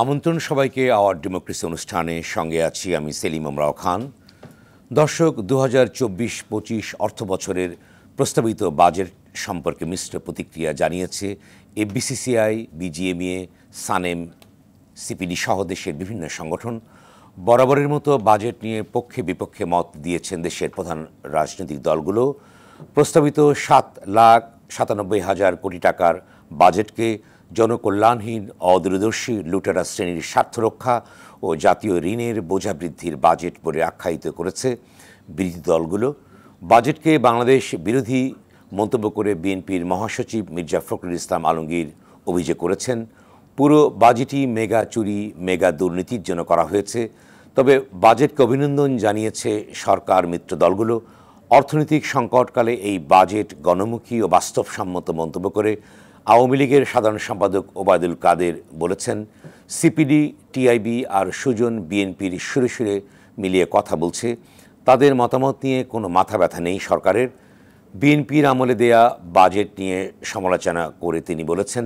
আমন্ত্রণ সবাইকে hour democracy অনুষ্ঠানে সঙ্গে আছি আমি সেলিম আমরাও খান। দর্শক, 2024-25 অর্থ বছরের প্রস্তাবিত বাজেট সম্পর্কে মিশ্র প্রতিক্রিয়া জানিয়েছে এফবিসিসিআই, বিজিএমইএ, সানেম, সিপিডি সহ দেশের বিভিন্ন সংগঠন। বরাবরের মতো বাজেট নিয়ে পক্ষে বিপক্ষে মত দিয়েছেন দেশের প্রধান রাজনৈতিক দলগুলো। প্রস্তাবিত 7,97,000 কোটি টাকার বাজেটকে জনকল্যাণহীন, অদূরদর্শী, লুটেরা শ্রেণীর স্বার্থ রক্ষা ও জাতীয় ঋণের বোঝা বৃদ্ধির বাজেট বলে আখ্যায়িত করেছে বিরোধী দলগুলো। বাজেটকে বাংলাদেশ বিরোধী মন্তব্য করে বিএনপির মহাসচিব মির্জা ফখরুল ইসলাম আলমগীর অভিযোগ করেছেন, পুরো বাজেটই মেগা চুরি, মেগা দুর্নীতির জন্য করা হয়েছে। তবে বাজেটকে অভিনন্দন জানিয়েছে সরকার মিত্র দলগুলো। অর্থনৈতিক সংকটকালে এই বাজেট গণমুখী ও বাস্তবসম্মত মন্তব্য করে আওয়ামী লীগের সাধারণ সম্পাদক ওবায়দুল কাদের বলেছেন, সিপিডি, টিআইবি আর সুজন বিএনপির সুরে সুরে মিলিয়ে কথা বলছে। তাদের মতামত নিয়ে কোনো মাথা ব্যথা নেই সরকারের। বিএনপির আমলে দেয়া বাজেট নিয়ে সমালোচনা করে তিনি বলেছেন,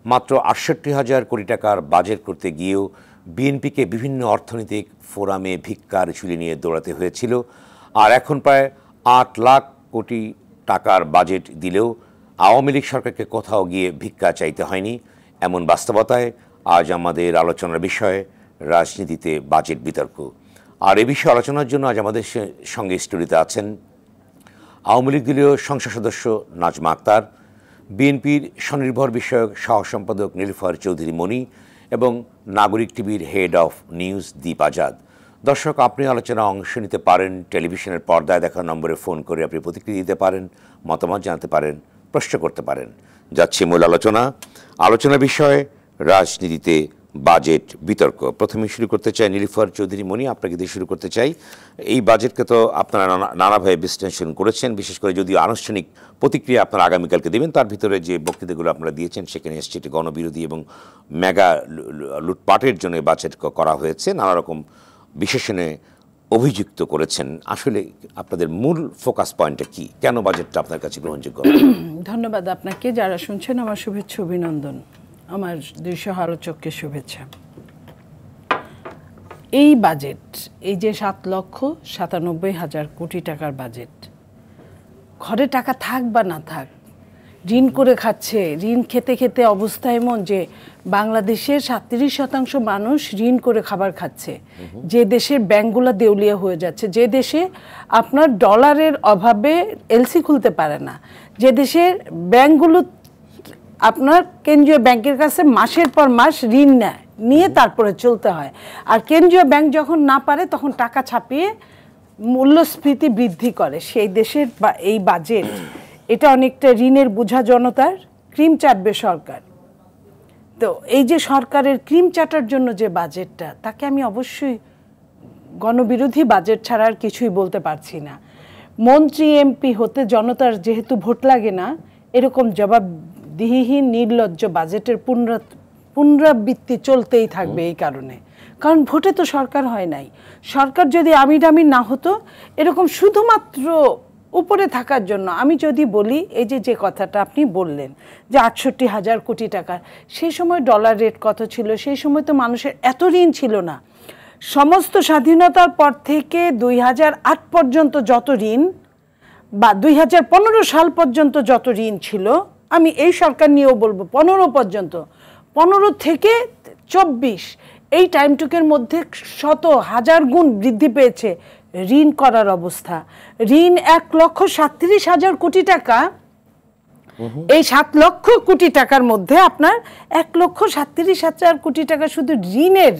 মাত্র 68,000 কোটি টাকার বাজেট করতে গিয়েও বিএনপিকে বিভিন্ন অর্থনৈতিক ফোরামে ভিক্ষার ঝুলি নিয়ে দৌড়াতে হয়েছিল। আর এখন প্রায় 8 লাখ কোটি টাকার বাজেট দিলেও আওয়ামী লীগ সরকারকে কোথাও গিয়ে ভিক্ষা চাইতে হয়নি। এমন বাস্তবতায় আজ আমাদের আলোচনার বিষয় রাজনীতিতে বাজেট বিতর্ক। আর এ বিষয়ে আলোচনার জন্য আজ আমাদের সঙ্গে স্টুডিওতে আছেন আওয়ামী লীগ দলীয় সংসদ সদস্য নাজমা আক্তার, বিএনপির স্বনির্ভর বিষয়ক সহ সম্পাদক নীলুফার চৌধুরী মনি এবং নাগরিক টিভির হেড অফ নিউজ দীপ আজাদ। দর্শক, আপনি আলোচনায় অংশ নিতে পারেন। টেলিভিশনের পর্দায় দেখা নম্বরে ফোন করে আপনি প্রতিক্রিয়া দিতে পারেন, মতামত জানাতে পারেন, প্রশ্ন করতে পারেন। যাচ্ছে মূল আলোচনা বিষয়ে রাজনীতিতে বাজেট বিতর্ক। প্রথমে শুরু করতে চাই নীলুফার চৌধুরী মনি, আপনাকে দিয়ে শুরু করতে চাই। এই বাজেটকে তো আপনারা নানাভাবে বিশ্লেষণ করেছেন, বিশেষ করে যদিও আনুষ্ঠানিক প্রতিক্রিয়া আপনারা আগামীকালকে দেবেন। তার ভিতরে যে বক্তৃতাগুলো আপনারা দিয়েছেন সেখানে এসছে এটি গণবিরোধী এবং মেগা লুটপাটের জন্য বাজেট করা হয়েছে, নানা রকম বিশেষণে অভিযুক্ত করেছেন। আসলে আপনাদের মূল ফোকাস পয়েন্টটা কি? কেন বাজেটটা আপনার কাছে গ্রহণযোগ্য? ধন্যবাদ আপনাকে। যারা শুনছেন আমার শুভেচ্ছা অভিনন্দন, আমার দুই সহ আলোচককে শুভেচ্ছা। এই বাজেট, এই যে 7,97,000 কোটি টাকার বাজেট, ঘরে টাকা থাক বা না থাক, ঋণ করে খাচ্ছে। ঋণ খেতে খেতে অবস্থা এমন যে বাংলাদেশের 37% মানুষ ঋণ করে খাবার খাচ্ছে। যে দেশের ব্যাংকগুলো দেউলিয়া হয়ে যাচ্ছে, যে দেশে আপনার ডলারের অভাবে এলসি খুলতে পারে না, যে দেশের ব্যাংকগুলো আপনার কেন্দ্রীয় ব্যাংকের কাছে মাসের পর মাস ঋণ নিয়ে তারপরে চলতে হয়। আর কেন্দ্রীয় ব্যাংক যখন না পারে তখন টাকা ছাপিয়ে মূল্যস্ফীতি বৃদ্ধি করে। সেই দেশের এই বাজেট, এটা অনেকটা ঋণের বোঝা জনতার, ক্রিম চাটবে সরকার। তো এই যে সরকারের ক্রিম চাটার জন্য যে বাজেটটা, তাকে আমি অবশ্যই গণবিরোধী বাজেট ছাড়া আর কিছুই বলতে পারছি না। মন্ত্রী এমপি হতে জনতার যেহেতু ভোট লাগে না, এরকম জবাবদিহিহীন নির্লজ্জ বাজেটের পুনরাবৃত্তি চলতেই থাকবে। এই কারণে, কারণ ভোটে তো সরকার হয় নাই। সরকার যদি আমির না হতো, এরকম শুধুমাত্র উপরে থাকার জন্য, আমি যদি বলি এই যে কথাটা আপনি বললেন যে 68,000 কোটি টাকা, সেই সময় ডলার রেট কত ছিল? সেই সময় তো মানুষের এত ঋণ ছিল না। সমস্ত স্বাধীনতার পর থেকে 2008 পর্যন্ত যত ঋণ, বা 2015 সাল পর্যন্ত যত ঋণ ছিল, আমি এই সরকার নিয়েও বলবো 15 পর্যন্ত, 15 থেকে 24 এই টাইমটুকের মধ্যে শত হাজার গুণ বৃদ্ধি পেয়েছে ঋণ করার অবস্থা। ঋণ 1,37,000 কোটি টাকা। এই 7 লক্ষ কোটি টাকার মধ্যে আপনার 1,37,000 কোটি টাকা শুধু ঋণের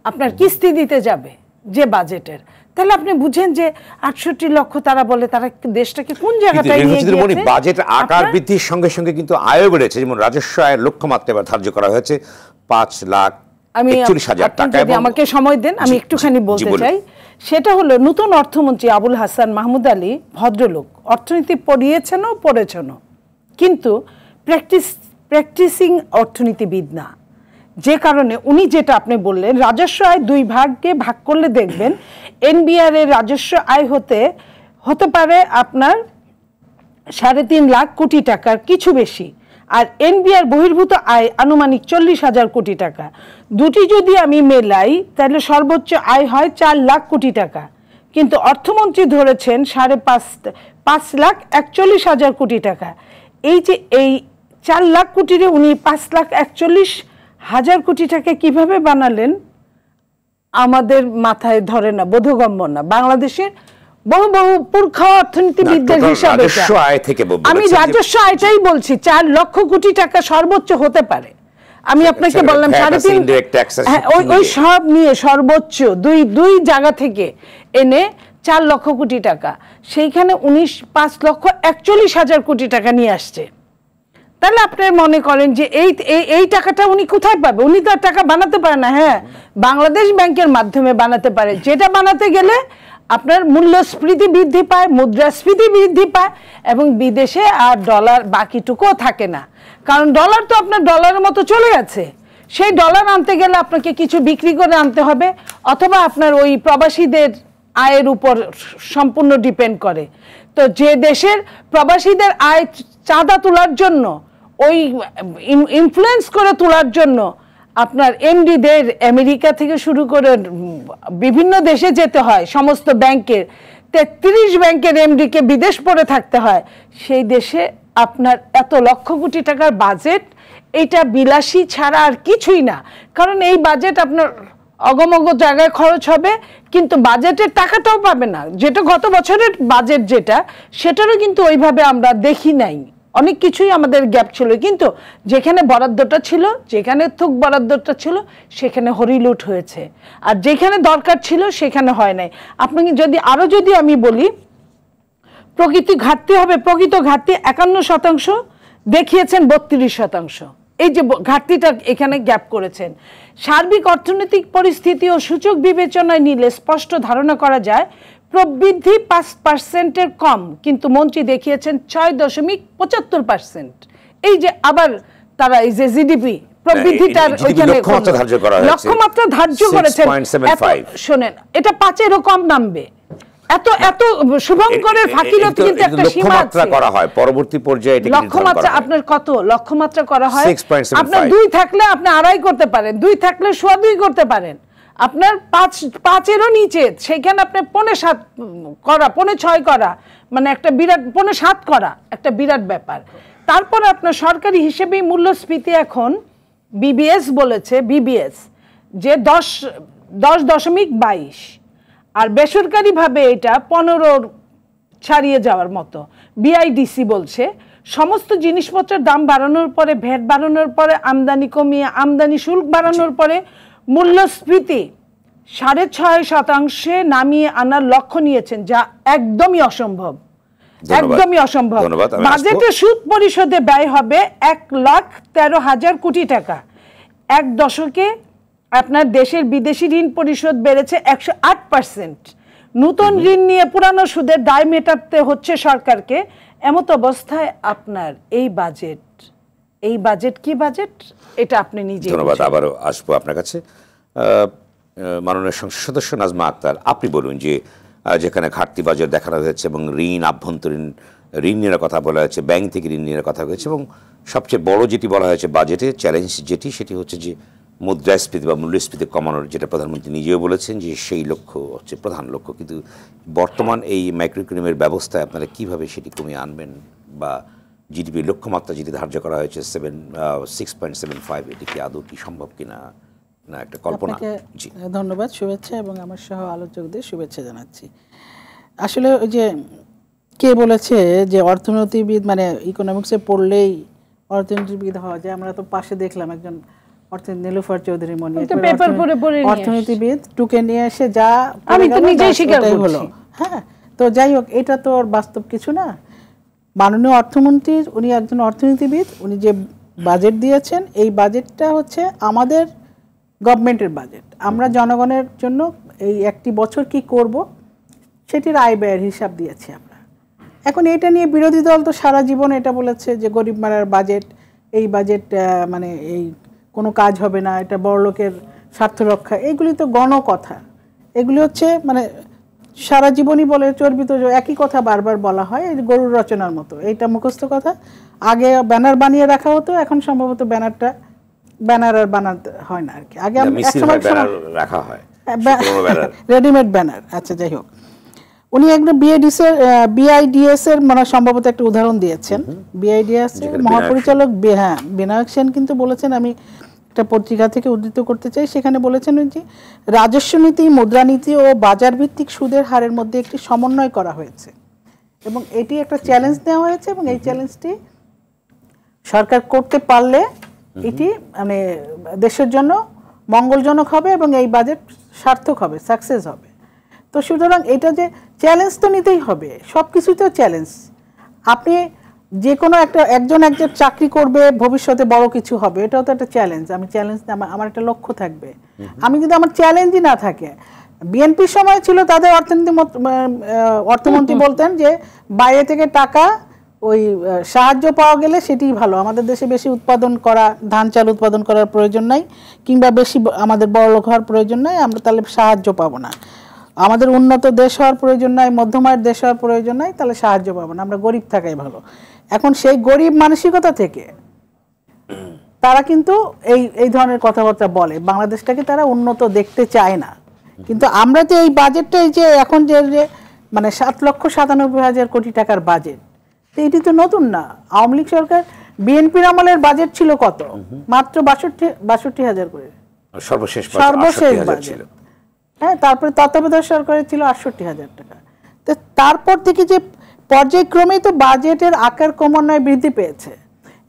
আপনার কিস্তি দিতে যাবে যে বাজেটের। তাহলে আপনি বুঝেন যে 68 লক্ষ, তারা বলে তারা দেশটাকে কোন জায়গাটায় নিয়ে গিয়েছে। বাজেট আকার বৃদ্ধির সঙ্গে সঙ্গে কিন্তু আয়ও বেড়েছে। যেমন রাজস্ব আয়ের লক্ষ্যমাত্রা এবার ধার্য করা হয়েছে 5,41,000 টাকা। যদি আমাকে সময় দেন আমি একটুখানি বলতে চাই। সেটা হলো, নতুন অর্থমন্ত্রী আবুল হাসান মাহমুদ আলী ভদ্রলোক, অর্থনীতি পড়েছেন, কিন্তু প্র্যাকটিসিং অর্থনীতিবিদ না। যে কারণে উনি, যেটা আপনি বললেন, রাজস্ব আয় 2 ভাগে ভাগ করলে দেখবেন এনবিআর এর রাজস্ব আয় হতে পারে আপনার 3.5 লাখ কোটি টাকার কিছু বেশি, আর এনবিআর বহির্ভূত আয় আনুমানিক 40,000 কোটি টাকা। দুটি যদি আমি মেলাই তাহলে সর্বোচ্চ আয় হয় 4 লাখ কোটি টাকা, কিন্তু অর্থমন্ত্রী ধরেছেন 5,41,40,000 কোটি টাকা। এই যে এই 4 লাখ কোটিরে উনি 5,41,000 কোটি টাকা কিভাবে বানালেন আমাদের মাথায় ধরে না, বোধগম্য না। বাংলাদেশের বহু বহু পুরখা অর্থনীতিবিদদের হিসাবে আমি রাজস্ব আয়টাই বলছি 4 লক্ষ কোটি টাকা সর্বোচ্চ হতে পারে। আমি আপনাকে বললাম 3.5, ওই সব নিয়ে সর্বোচ্চ দুই জায়গা থেকে এনে 4 লক্ষ কোটি টাকা, সেইখানে 5,41,000 কোটি টাকা নিয়ে আসছে। তাহলে আপনি মনে করেন যে এই টাকাটা উনি কোথায় পাবে? উনি তো আর টাকা বানাতে পারে না। হ্যাঁ, বাংলাদেশ ব্যাংকের মাধ্যমে বানাতে পারে, যেটা বানাতে গেলে আপনার মূল্যস্ফীতি বৃদ্ধি পায়, মুদ্রাস্ফীতি বৃদ্ধি পায়, এবং বিদেশে আর ডলার বাকিটুকুও থাকে না, কারণ ডলার তো আপনার ডলারের মতো চলে গেছে। সেই ডলার আনতে গেলে আপনাকে কিছু বিক্রি করে আনতে হবে, অথবা আপনার ওই প্রবাসীদের আয়ের উপর সম্পূর্ণ ডিপেন্ড করে। তো যে দেশের প্রবাসীদের আয় চাঁদা তোলার জন্য, ওই ইনফ্লুয়েন্স করে তোলার জন্য আপনার এমডিদের আমেরিকা থেকে শুরু করে বিভিন্ন দেশে যেতে হয়, সমস্ত ব্যাংকের 33 ব্যাংকের এমডিকে বিদেশ পড়ে থাকতে হয়, সেই দেশে আপনার এত লক্ষ কোটি টাকার বাজেট, এটা বিলাসী ছাড়া আর কিছুই না। কারণ এই বাজেট আপনার অগমগ জায়গায় খরচ হবে, কিন্তু বাজেটের টাকাটাও পাবে না। যেটা গত বছরের বাজেট যেটা, সেটারও কিন্তু ওইভাবে আমরা দেখি নাই। অনেক কিছুই আমাদের গ্যাপ ছিল, কিন্তু যেখানে বরাদ্দটা ছিল, যেখানে থুক বরাদ্দটা ছিল, সেখানে হরিলুট হয়েছে, আর যেখানে দরকার ছিল সেখানে হয় নাই। আপনাকে যদি আমি বলি প্রকৃত ঘাটতি 51% দেখিয়েছেন 32%। এই যে ঘাটতিটা এখানে গ্যাপ করেছেন। সার্বিক অর্থনৈতিক পরিস্থিতি ও সূচক বিবেচনায় নিলে স্পষ্ট ধারণা করা যায় প্রবৃদ্ধি 5%-এর কম, কিন্তু মন্ত্রী দেখিয়েছেন 6.75%। এই যে আবার তারা এই যে জিডিপি প্রবৃদ্ধিটার ওইখানে লক্ষ্যমাত্রা ধার্য করেছেন, শোনেন এটা 5-এরও কম নামবে। এত শুভঙ্করের ফাঁকিরত কিন্তু একটা সীমা আছে। করা হয় পরবর্তী পর্যায়ে এটা লক্ষ্যমাত্রা আপনার কত লক্ষ্যমাত্রা করা হয়? আপনার 2 থাকলে আপনি 2.5 করতে পারেন, 2 থাকলে 2.25 করতে পারেন। আপনার 5-এরও নিচে সেখানে আপনি 5.7 করা, 5.6 করা, মানে একটা বিরাট 5.7 করা একটা বিরাট ব্যাপার। তারপরে আপনার সরকারি হিসেবেই মূল্যস্ফীতি এখন বিবিএস বলেছে, যে 10.22, আর বেসরকারিভাবে এটা 15 ছাড়িয়ে যাওয়ার মতো। বিআইডিসি বলছে সমস্ত জিনিসপত্রের দাম বাড়ানোর পরে, ভ্যাট বাড়ানোর পরে, আমদানি কমিয়ে আমদানি শুল্ক বাড়ানোর পরে মূল্যস্ফীতি 6.5% নামিয়ে আনার লক্ষ্য নিয়েছেন, যা একদমই অসম্ভব, একদমই অসম্ভব। বাজেটে সুদ পরিশোধে ব্যয় হবে 1,13,000 কোটি টাকা। 1 দশকে আপনার দেশের বিদেশি ঋণ পরিশোধ বেড়েছে 108%। নতুন ঋণ নিয়ে পুরানো সুদের দায় মেটাতে হচ্ছে সরকারকে। এমত অবস্থায় আপনার এই বাজেট কি বাজেট, এটা আপনি নিজে। ধন্যবাদ। আবারও আসবো আপনার কাছে। মাননীয় সংসদ সদস্য নাজমা আক্তার, আপনি বলুন যে যেখানে ঘাটতি বাজার দেখানো হয়েছে এবং আভ্যন্তরীণ ঋণ নেওয়ার কথা বলা হয়েছে, ব্যাংক থেকে ঋণ নেওয়ার কথা হয়েছে, এবং সবচেয়ে বড় যেটি বলা হয়েছে বাজেটে চ্যালেঞ্জ সেটি হচ্ছে যে মুদ্রাস্ফীতি বা মূল্যস্ফীতি কমানোর, যেটা প্রধানমন্ত্রী নিজেও বলেছেন যে সেই লক্ষ্য হচ্ছে প্রধান লক্ষ্য। কিন্তু বর্তমান এই মাইক্রো ইকোনমির ব্যবস্থায় আপনারা কীভাবে সেটি কমিয়ে আনবেন, বা জিডিপির লক্ষ্যমাত্রা যেটি ধার্য করা হয়েছে 6.75, এটি কি আদৌ কি সম্ভব কিনা, না একটা কল্পনা? জি ধন্যবাদ, শুভেচ্ছা, এবং আমার সহ আলোচকদের শুভেচ্ছা জানাচ্ছি। আসলে ওই যে কে বলেছে যে অর্থনীতিবিদ মানে ইকোনমিক্সে পড়লেই অর্থনীতিবিদ হওয়া যায়, আমরা তো পাশে দেখলাম একজন নীলুফার চৌধুরী মনি অর্থনীতিবিদ টুকে নিয়ে এসে যা আমি তো নিজেই স্বীকার হলো। হ্যাঁ, তো যাই হোক, এটা তো বাস্তব কিছু না। মাননীয় অর্থমন্ত্রী উনি একজন অর্থনীতিবিদ, উনি যে বাজেট দিয়েছেন এই বাজেটটা হচ্ছে আমাদের গভর্নমেন্টের বাজেট। আমরা জনগণের জন্য এই একটি বছর কি করব সেটির আয় ব্যয়ের হিসাব দিয়েছি আমরা। এখন এটা নিয়ে বিরোধী দল তো সারা জীবন এটা বলেছে যে গরিব মারার বাজেট, এই বাজেট মানে এই কোনো কাজ হবে না, এটা বড়লোকের স্বার্থ রক্ষা। এগুলি তো গণকথা, এগুলি হচ্ছে মানে সারা জীবনই বলে চর্বিত একই কথা বারবার বলা হয়, এই গরুর রচনার মতো, এইটা মুখস্থ কথা। আগে ব্যানার বানিয়ে রাখা হতো, এখন সম্ভবত ব্যানার আর বানাতে হয় না আর কি। আগে রাখা হয় রেডিমেড ব্যানার। আচ্ছা, যাই হোক, উনি একটা বিআইডিএস এর মানে সম্ভবত একটা উদাহরণ দিয়েছেন। বিআইডিএস এর মহাপরিচালক বিনায়ক সেন কিন্তু বলেছেন, আমি একটা পত্রিকা থেকে উদ্ধৃত করতে চাই, সেখানে বলেছেন যে রাজস্ব নীতি, মুদ্রানীতি ও বাজার ভিত্তিক সুদের হারের মধ্যে একটি সমন্বয় করা হয়েছে এবং এটি একটা চ্যালেঞ্জ নেওয়া হয়েছে এবং এই চ্যালেঞ্জটি সরকার করতে পারলে এটি মানে দেশের জন্য মঙ্গলজনক হবে এবং এই বাজেট সার্থক হবে, সাকসেস হবে। তো সুতরাং এটা যে চ্যালেঞ্জ তো নিতেই হবে, সব কিছুতেও চ্যালেঞ্জ। আপনি যে কোনো একজন চাকরি করবে, ভবিষ্যতে বড় কিছু হবে, এটাও তো একটা চ্যালেঞ্জ। আমি চ্যালেঞ্জ, আমার একটা লক্ষ্য থাকবে। আমি যদি আমার চ্যালেঞ্জই না থাকে, বিএনপির সময় ছিল তাদের অর্থমন্ত্রী বলতেন যে বাইরে থেকে টাকা ওই সাহায্য পাওয়া গেলে সেটিই ভালো, আমাদের দেশে বেশি উৎপাদন করা, ধান চাল উৎপাদন করার প্রয়োজন নাই, কিংবা বেশি আমাদের বড়লোক হওয়ার প্রয়োজন নাই, আমরা তাহলে সাহায্য পাবো না। আমাদের উন্নত দেশ হওয়ার প্রয়োজন নাই, মধ্যমায়ের দেশ হওয়ার প্রয়োজন নাই, তাহলে সাহায্য পাবো না, আমরা গরিব থাকাই ভালো। এখন সেই গরিব মানসিকতা থেকে তারা কিন্তু এই ধরনের কথাবার্তা বলে, বাংলাদেশটাকে তারা উন্নত দেখতে চায় না। কিন্তু আমরা যে এই বাজেটটা, এই যে এখন যে মানে 7,97,000 কোটি টাকার বাজেট, তো এটি তো নতুন না। আওয়ামী লীগ সরকার, বিএনপির আমলের বাজেট ছিল কত? মাত্র 62,000 করে সর্বশেষ বাজেট। হ্যাঁ, তারপরে তত্ত্বাবধায়ক সরকারের ছিল 68,000 টাকা। তো তারপর থেকে যে পর্যায়ক্রমেই তো বাজেটের আকার ক্রমান্বয়ে বৃদ্ধি পেয়েছে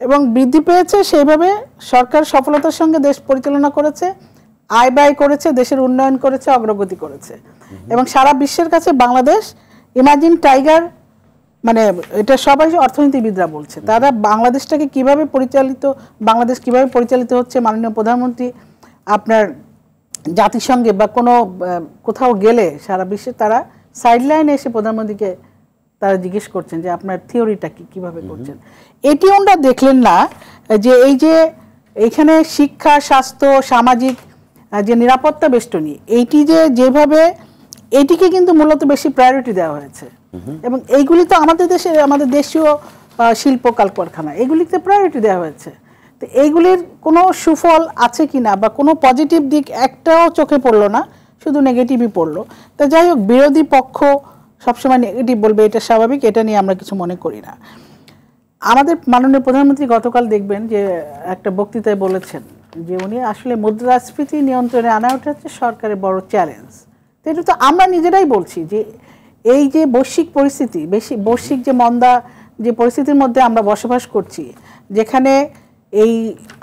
এবং বৃদ্ধি পেয়েছে সেইভাবে সরকার সফলতার সঙ্গে দেশ পরিচালনা করেছে, আয় ব্যয় করেছে, দেশের উন্নয়ন করেছে, অগ্রগতি করেছে এবং সারা বিশ্বের কাছে বাংলাদেশ ইমাজিন টাইগার, মানে এটা সবাই অর্থনীতিবিদরা বলছে। তারা বাংলাদেশটাকে কিভাবে বাংলাদেশ কিভাবে পরিচালিত হচ্ছে, মাননীয় প্রধানমন্ত্রী আপনার জাতিসংঘে বা কোথাও গেলে সারা বিশ্বে তারা সাইডলাইনে এসে প্রধানমন্ত্রীকে তারা জিজ্ঞেস করছেন যে আপনার থিওরিটা কিভাবে করছেন। এটি ওনারা দেখলেন না যে এই যে এইখানে শিক্ষা, স্বাস্থ্য, সামাজিক যে নিরাপত্তা বেষ্টনী, এইটি যেভাবে এইটিকে কিন্তু মূলত বেশি প্রায়োরিটি দেওয়া হয়েছে এবং এইগুলি তো আমাদের দেশীয় শিল্প কারখানা, এগুলিতে প্রায়োরিটি দেওয়া হয়েছে। তো এইগুলির কোনো সুফল আছে কিনা বা কোনো পজিটিভ দিক একটাও চোখে পড়লো না, শুধু নেগেটিভই পড়লো। তো যাই হোক, বিরোধী পক্ষ সবসময় নেগেটিভ বলবে, এটা স্বাভাবিক, এটা নিয়ে আমরা কিছু মনে করি না। আমাদের মাননীয় প্রধানমন্ত্রী গতকাল দেখবেন যে একটা বক্তৃতায় বলেছেন যে উনি আসলে মুদ্রাস্ফীতি নিয়ন্ত্রণে আনা ওঠা হচ্ছে সরকারের বড় চ্যালেঞ্জ। তো এটা তো আমরা নিজেরাই বলছি যে এই যে বৈশ্বিক পরিস্থিতি, বৈশ্বিক যে মন্দা যে পরিস্থিতির মধ্যে আমরা বসবাস করছি, যেখানে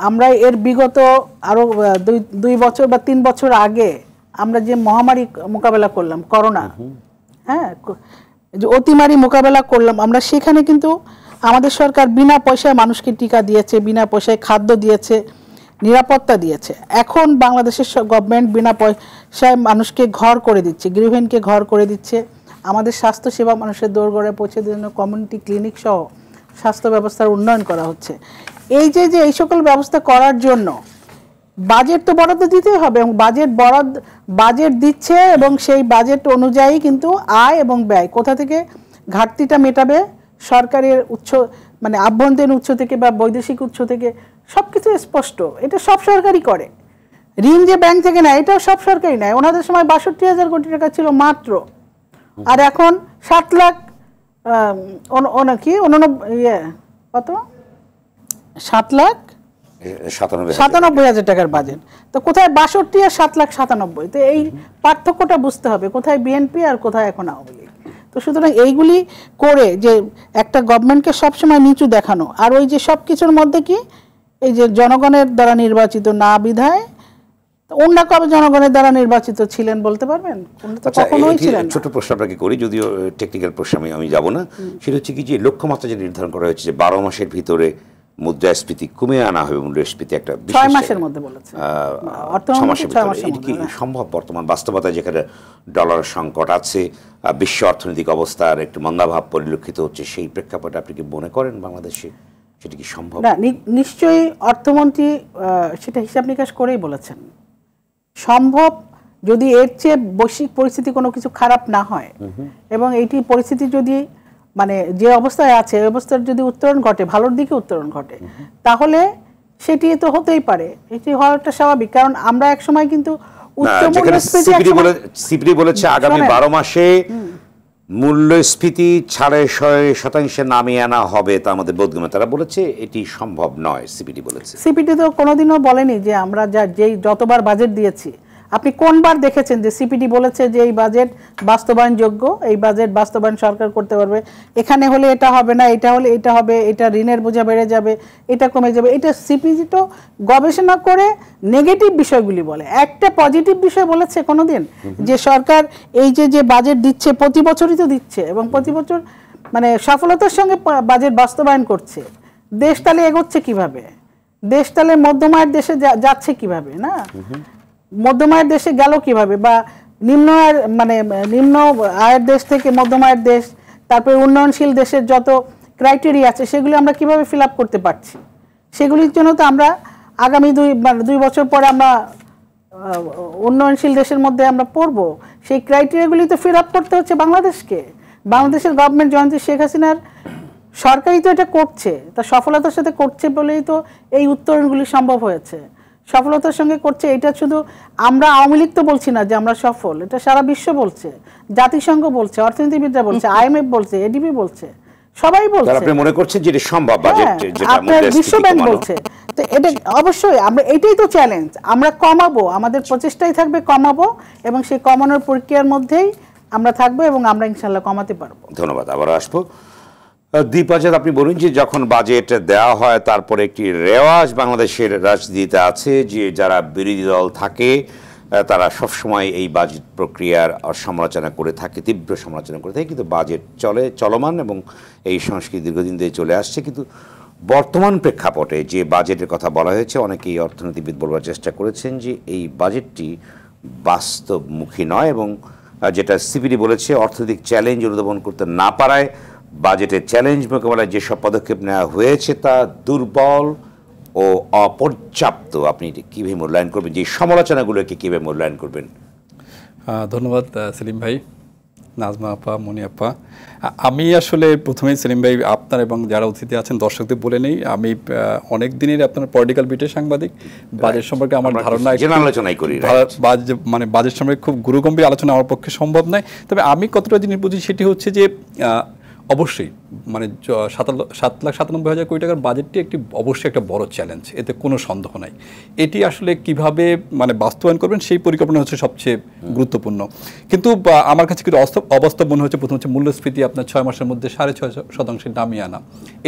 আমরা এর বিগত আরো 2 বছর বা 3 বছর আগে আমরা যে মহামারী মোকাবেলা করলাম, করোনা, হ্যাঁ, যে অতিমারি মোকাবেলা করলাম আমরা, সেখানে কিন্তু আমাদের সরকার বিনা পয়সায় মানুষকে টিকা দিয়েছে, বিনা পয়সায় খাদ্য দিয়েছে, নিরাপত্তা দিয়েছে। এখন বাংলাদেশের গভর্নমেন্ট বিনা পয়সায় মানুষকে ঘর করে দিচ্ছে, গৃহহীনকে ঘর করে দিচ্ছে। আমাদের স্বাস্থ্যসেবা মানুষের দোরগোড়ায় পৌঁছে দেওয়ার জন্য কমিউনিটি ক্লিনিক সহ স্বাস্থ্য ব্যবস্থার উন্নয়ন করা হচ্ছে। এই যে এই সকল ব্যবস্থা করার জন্য বাজেট তো বরাদ্দ দিতেই হবে এবং বাজেট দিচ্ছে এবং সেই বাজেট অনুযায়ী কিন্তু আয় এবং ব্যয় কোথা থেকে ঘাটতিটা মেটাবে, সরকারের উৎস মানে আভ্যন্তরীণ উৎস থেকে বা বৈদেশিক উৎস থেকে সবকিছু স্পষ্ট। এটা সব সরকারই করে। ঋণ যে ব্যাংক থেকে নেয়, এটাও সব সরকারই নেয়। ওনাদের সময় 62,000 কোটি টাকা ছিল মাত্র, আর এখন 7 লাখ কত 7,97,000 টাকার বাজেট। তো কোথায় 62 আর 7,97,000? তো এই পার্থক্যটা বুঝতে হবে, কোথায় বিএনপি আর কোথায় এখন আওয়ামী লীগ। তো সুতরাং এইগুলি করে যে একটা গভর্নমেন্টকে সবসময় নিচু দেখানো, আর ওই যে সব কিছুর মধ্যে কি এই যে জনগণের দ্বারা নির্বাচিত না বিধায়, ওনারা কবে জনগণের দ্বারা নির্বাচিত ছিলেন বলতে পারবেন? কখনোই ছিলেন না। ছোট প্রশ্ন আপনাকে করি, যদিও টেকনিক্যাল প্রশ্ন আমি যাব না। সেটা হচ্ছে কি যে লক্ষ্যমাত্রা যে নির্ধারণ করা হয়েছে যে 12 মাসের ভিতরে মুদ্রাস্ফীতি কমিয়ে আনা হবে, মুদ্রাস্ফীতি একটা 6 মাসের মধ্যে বলেছে, 6 মাসের ভিতরে। এটা কি সম্ভব বর্তমান বাস্তবতায়, যেখানে ডলার সংকট আছে, বিশ্ব অর্থনৈতিক অবস্থার একটু মন্দাভাব পরিলক্ষিত হচ্ছে, সেই প্রেক্ষাপটে আপনি কি মনে করেন বাংলাদেশে সেটা কি সম্ভব? না, নিশ্চয়ই অর্থমন্ত্রী সেটা হিসাব নিকাশ করেই বলেছেন সম্ভব। যদি এর চেয়ে বৈশ্বিক পরিস্থিতি কোনো কিছু খারাপ না হয় এবং এইটি পরিস্থিতি যদি মানে যে অবস্থায় আছে এই অবস্থার যদি উত্তরণ ঘটে, ভালোর দিকে উত্তরণ ঘটে, তাহলে সেটি তো হতেই পারে, এটি হওয়াটা স্বাভাবিক। কারণ আমরা এক সময় কিন্তু সিপিডি বলেছে আগামী 12 মাসে মূল্যস্ফীতি 6.5% নামিয়ে আনা হবে, তা আমাদের বোধগম্য। তারা বলেছে এটি সম্ভব নয়, সিপিডি বলেছে। সিপিডি তো কোনোদিনও বলেনি যে আমরা যেই যতবার বাজেট দিয়েছি, আপনি কোনবার দেখেছেন যে সিপিডি বলেছে যে এই বাজেট বাস্তবায়নযোগ্য, এই বাজেট বাস্তবায়ন সরকার করতে পারবে, এখানে হলে এটা হবে না, এটা হলে এটা হবে, এটা ঋণের বোঝা বেড়ে যাবে, এটা কমে যাবে। এটা সিপিডি তো গবেষণা করে নেগেটিভ বিষয়গুলি বলে, একটা পজিটিভ বিষয় বলেছে কোনোদিন যে সরকার এই যে বাজেট দিচ্ছে প্রতি বছরই তো দিচ্ছে এবং প্রতি বছর মানে সফলতার সঙ্গে বাজেট বাস্তবায়ন করছে। দেশ তাহলে এগোচ্ছে কিভাবে, দেশ তাহলে মধ্যমায়ের দেশে যাচ্ছে কিভাবে, না মধ্যম আয়ের দেশে গেল কিভাবে, বা নিম্ন আয়ের মানে নিম্ন আয়ের দেশ থেকে মধ্যম আয়ের দেশ, তারপরে উন্নয়নশীল দেশের যত ক্রাইটেরিয়া আছে সেগুলি আমরা কিভাবে ফিল আপ করতে পারছি, সেগুলির জন্য তো আমরা আগামী 2 বছর পরে আমরা উন্নয়নশীল দেশের মধ্যে আমরা পড়বো। সেই ক্রাইটেরিয়াগুলি তো ফিল আপ করতে হচ্ছে বাংলাদেশকে। বাংলাদেশের গভর্নমেন্ট জয়ন্তী শেখ হাসিনার সরকারই তো এটা করছে, তা সফলতার সাথে করছে বলেই তো এই উত্তরণগুলি সম্ভব হয়েছে, সফলতার সঙ্গে করছে। এটা শুধু আমরা আওয়ামী লীগ তো বলছি না যে আমরা সফল, এটা সারা বিশ্ব বলছে, জাতিসংঘ বলছে, অর্থনীতিবিদরা বলছে, IMF বলছে, ADB বলছে, সবাই বলছে। আপনি মনে করছেন যে এটা সম্ভব, বাজেট যেটা আপনার বিশ্ব ব্যাংক বলছে। তো এটা অবশ্যই আমরা, এটাই তো চ্যালেঞ্জ, আমরা কমাবো, আমাদের প্রচেষ্টাই থাকবে কমাবো এবং সেই কমানোর প্রক্রিয়ার মধ্যেই আমরা থাকবো এবং আমরা ইনশাআল্লাহ কমাতে পারবো। ধন্যবাদ, আবার আসবো। দীপাজাত, আপনি বলুন যে যখন বাজেট দেওয়া হয় তারপরে একটি রেওয়াজ বাংলাদেশের রাজনীতিতে আছে যে যারা বিরোধী দল থাকে তারা সবসময় এই বাজেট প্রক্রিয়ার সমালোচনা করে থাকে, তীব্র সমালোচনা করে থাকে, কিন্তু বাজেট চলমান এবং এই সংস্কৃতি দীর্ঘদিন ধরে চলে আসছে। কিন্তু বর্তমান প্রেক্ষাপটে যে বাজেটের কথা বলা হয়েছে, অনেকেই অর্থনীতিবিদ বলবার চেষ্টা করেছেন যে এই বাজেটটি বাস্তবমুখী নয় এবং যেটা সিপিডি বলেছে অর্থনৈতিক চ্যালেঞ্জ অনুধাবন করতে না পারায় বাজেটের চ্যালেঞ্জ মোকাবেলায় যেসব পদক্ষেপ নেওয়া হয়েছে তা দুর্বল ও অপর্যাপ্ত। আপনি কীভাবে মূল্যায়ন করবেন, যে সমালোচনাগুলোকে কীভাবে মূল্যায়ন করবেন? ধন্যবাদ সেলিম ভাই, নাজমা আপা, মনি আপা। আমি আসলে প্রথমেই সেলিম ভাই আপনার এবং যারা অতিথি আছেন দর্শকদের বলে নেই, আমি অনেক দিনের আপনার পলিটিক্যাল বিটের সাংবাদিক। বাজেট সম্পর্কে আমার ধারণা আলোচনাই করি, মানে বাজেট সম্পর্কে খুব গুরুগম্ভীর আলোচনা আমার পক্ষে সম্ভব নয়। তবে আমি কতটা জিনিস বুঝি সেটি হচ্ছে যে অবশ্যই মানে 7,97,000 কোটি টাকার বাজেটটি অবশ্যই একটা বড় চ্যালেঞ্জ, এতে কোনো সন্দেহ নাই। এটি আসলে কিভাবে মানে বাস্তবায়ন করবেন সেই পরিকল্পনা হচ্ছে সবচেয়ে গুরুত্বপূর্ণ। কিন্তু আমার কাছে কিন্তু অবাস্তব মনে হচ্ছে প্রথম হচ্ছে মূল্যস্ফীতি আপনার 6 মাসের মধ্যে 6.5% নামিয়ে আনা,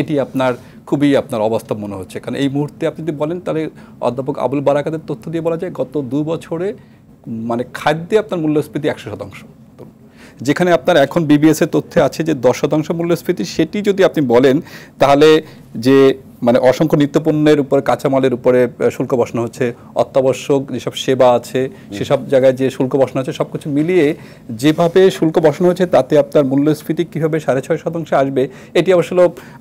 এটি আপনার খুবই আপনার অবাস্তব মনে হচ্ছে। কারণ এই মুহূর্তে আপনি যদি বলেন তাহলে অধ্যাপক আবুল বারাকাতের তথ্য দিয়ে বলা যায় গত 2 বছরে মানে খাদ্যে আপনার মূল্যস্ফীতি 100%, যেখানে আপনার এখন বিবিএসের তথ্যে আছে যে 10% মূল্যস্ফীতি। সেটি যদি আপনি বলেন তাহলে যে মানে অসংখ্য নিত্যপণ্যের উপরে কাঁচামালের উপরে শুল্ক বসানো হচ্ছে, অত্যাবশ্যক যেসব সেবা আছে সেসব জায়গায় যে শুল্ক বসানো হচ্ছে, সব কিছু মিলিয়ে যেভাবে শুল্ক বসানো হচ্ছে তাতে আপনার মূল্যস্ফীতি কীভাবে 6.5% আসবে, এটি অবশ্য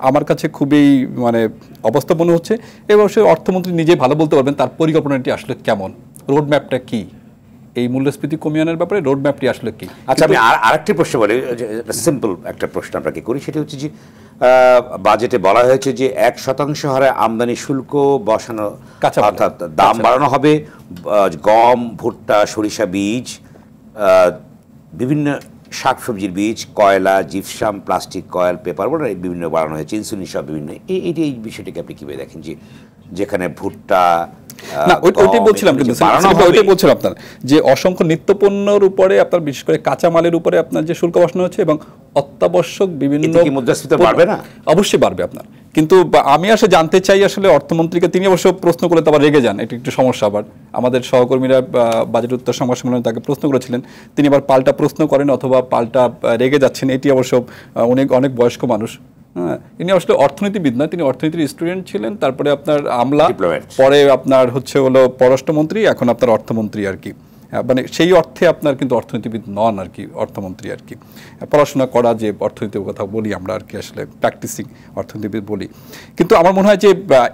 আমার কাছে খুবই মানে অবাস্তব মনে হচ্ছে। এবং অবশ্যই অর্থমন্ত্রী নিজে ভালো বলতে পারবেন তার পরিকল্পনাটি আসলে কেমন, রোডম্যাপটা কী, এই মূল্যস্ফীতি কমিয়ে আনার ব্যাপারে রোডম্যাপটি আসলে কি। আচ্ছা, আমি আরেকটি প্রশ্ন বলি, সিম্পল একটা প্রশ্ন আপনাকে করি, সেটি হচ্ছে যে বাজেটে বলা হয়েছে যে 1% হারে আমদানি শুল্ক বসানো, অর্থাৎ দাম বাড়ানো হবে। গম, ভুট্টা, সরিষা বীজ, বিভিন্ন শাকসবজির বীজ, কয়লা, gypsum, plastic, coil, paper board বিভিন্ন বাড়ানো হয়েছে, ইনসুলিন সব বিভিন্ন। এই বিষয়টিকে আপনি কীভাবে দেখেন যে যেখানে ভুট্টা না ওইটাই বলছিলাম, কিন্তু ওইটাই বলছিলাম আপনার যে অসংখ্য নিত্যপণ্যের উপরে আপনার বিশেষ করে কাঁচামালের উপরে আপনার যে শুল্ক বসানো হচ্ছে এবং অত্যাবশ্যক বিভিন্ন মুদ্রাস্ফীতি বাড়বে না, অবশ্যই বাড়বে আপনার। কিন্তু আমি আসলে জানতে চাই আসলে অর্থমন্ত্রীকে, তিনি অবশ্য প্রশ্ন করে তো আবার রেগে যান, এটা একটু সমস্যা। আবার আমাদের সহকর্মীরা বাজেট উত্তর সংবাদ সম্মেলনে তাকে প্রশ্ন করেছিলেন, তিনি আবার পাল্টা প্রশ্ন করেন অথবা পাল্টা রেগে যাচ্ছেন। এটি অবশ্য অনেক বয়স্ক মানুষ, হ্যাঁ, ইনি আসলে অর্থনীতিবিদ না, তিনি অর্থনীতির স্টুডেন্ট ছিলেন, তারপরে আপনার আমলা, পরে আপনার হলো পররাষ্ট্রমন্ত্রী, এখন আপনার অর্থমন্ত্রী আর কি। মানে সেই অর্থে আপনার কিন্তু অর্থনীতিবিদ নন আর কি, অর্থমন্ত্রী আর কি, পড়াশোনা করা যে অর্থনীতির কথা বলি আমরা আর কি, আসলে প্র্যাকটিসিং অর্থনীতিবিদ বলি। কিন্তু আমার মনে হয় যে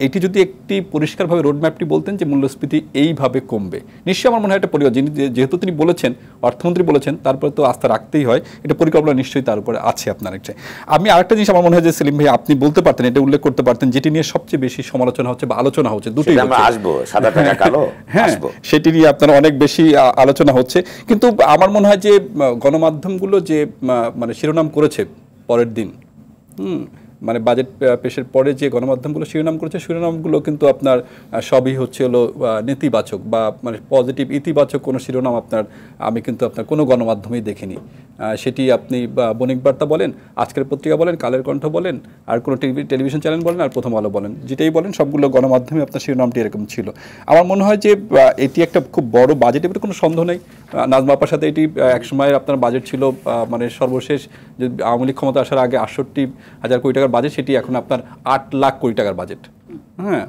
এটি যদি একটি পরিষ্কারভাবে রোডম্যাপটি বলতেন যে মূল্যস্ফীতি এইভাবে কমবে, নিশ্চয়ই আমার মনে হয় একটা যেহেতু তিনি বলেছেন, অর্থমন্ত্রী বলেছেন, তারপরে তো আস্থা রাখতেই হয়, এটা পরিকল্পনা নিশ্চয়ই তার উপরে আছে আপনার একটা। আমি আরেকটা জিনিস আমার মনে হয় যে সেলিম ভাই আপনি বলতে পারতেন, এটা উল্লেখ করতে পারতেন, যেটি নিয়ে সবচেয়ে বেশি সমালোচনা হচ্ছে বা আলোচনা হচ্ছে, দুটোই আমরা আসবো, সাদা টাকা কালো, হ্যাঁ, সেটি নিয়ে আপনার অনেক বেশি আলোচনা হচ্ছে। কিন্তু আমার মনে হয় যে গণমাধ্যমগুলো যে মানে শিরোনাম করেছে পরের দিন, মানে বাজেট পেশের পরে যে গণমাধ্যমগুলো শিরোনাম করেছে, শিরোনামগুলো কিন্তু আপনার সবই হচ্ছে হলো নেতিবাচক বা মানে পজিটিভ ইতিবাচক কোনো শিরোনাম আপনার আমি কিন্তু আপনার কোনো গণমাধ্যমেই দেখিনি। সেটি আপনি বণিক বার্তা বলেন, আজকের পত্রিকা বলেন, কালের কণ্ঠ বলেন, আর কোনো টেলিভিশন চ্যানেল বলেন, আর প্রথম আলো বলেন, যেটাই বলেন সবগুলো গণমাধ্যমে আপনার শিরোনামটি এরকম ছিল। আমার মনে হয় যে এটি একটা খুব বড় বাজেট, এর কোনো সন্দেহ নেই। নাজমা আপার সাথে এটি একসময়ের আপনার বাজেট ছিল মানে সর্বশেষ যে আওয়ামী লীগ ক্ষমতা আসার আগে ৬৮,০০০ কোটি টাকার বাজেট, সেটি এখন আপনার ৮ লাখ কোটি টাকার বাজেট। হ্যাঁ,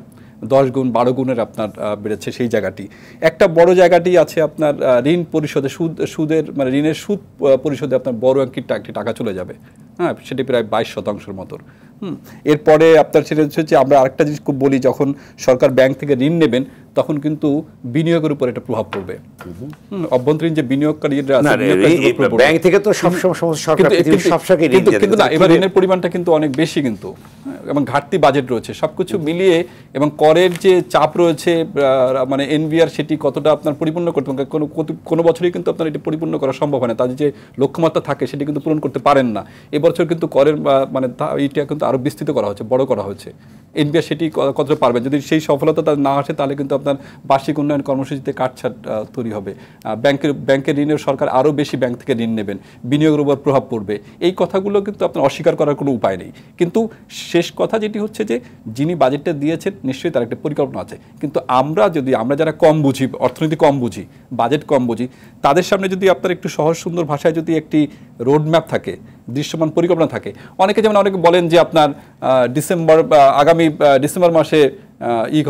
10 গুণ 12 গুণের আপনার বেড়েছে সেই জায়গাটি। একটা বড় জায়গাটি আছে আপনার ঋণ পরিশোধে, সুদের মানে ঋণের সুদ পরিশোধে আপনার বড় একটি টাকা চলে যাবে। হ্যাঁ, সেটি প্রায় 22% মতো। এরপরে আপনার সেটা হচ্ছে আমরা আরেকটা জিনিস খুব বলি, যখন সরকার ব্যাংক থেকে ঋণ নেবেন তখন কিন্তু বিনিয়োগের উপর এটা প্রভাব পড়বে। অভ্যন্তরীণ যে বিনিয়োগকারীরা আছে ব্যাংক থেকে তো সরকার কিন্তু না, এবার ঋণের পরিমাণটা কিন্তু অনেক বেশি কিন্তু, এবং ঘাটতি বাজেট রয়েছে সবকিছু মিলিয়ে, এবং করের যে চাপ রয়েছে মানে এনবিআর সেটি কতটা আপনার পরিপূর্ণ করতে কোনো বছরই কিন্তু আপনার এটি পরিপূর্ণ করা সম্ভব হয় না, তাদের যে লক্ষ্যমাত্রা থাকে সেটি কিন্তু পূরণ করতে পারেন না। এবছর কিন্তু করের মানে এইটা কিন্তু আরো বিস্তৃত করা হচ্ছে, বড় করা হচ্ছে। এনবিআর সেটি কতটা পারবে, যদি সেই সফলতা তার না আসে তাহলে কিন্তু আপনার বার্ষিক উন্নয়ন কর্মসূচিতে কাটছাট তৈরি হবে। ব্যাংকের ঋণের সরকার আরও বেশি ব্যাংক থেকে ঋণ নেবেন, বিনিয়োগের উপর প্রভাব পড়বে। এই কথাগুলো কিন্তু আপনার অস্বীকার করার কোনো উপায় নেই। কিন্তু শেষ কথা যেটি হচ্ছে যে যিনি বাজেটটা দিয়েছেন নিশ্চয়ই তার একটা পরিকল্পনা আছে, কিন্তু আমরা যারা কম বুঝি, অর্থনীতি কম বুঝি, বাজেট কম বুঝি, তাদের সামনে যদি আপনার একটু সহজ সুন্দর ভাষায় যদি একটি রোডম্যাপ থাকে, দৃশ্যমান পরিকল্পনা থাকে, অনেকে অনেকে বলেন যে আপনার আগামী ডিসেম্বর মাসে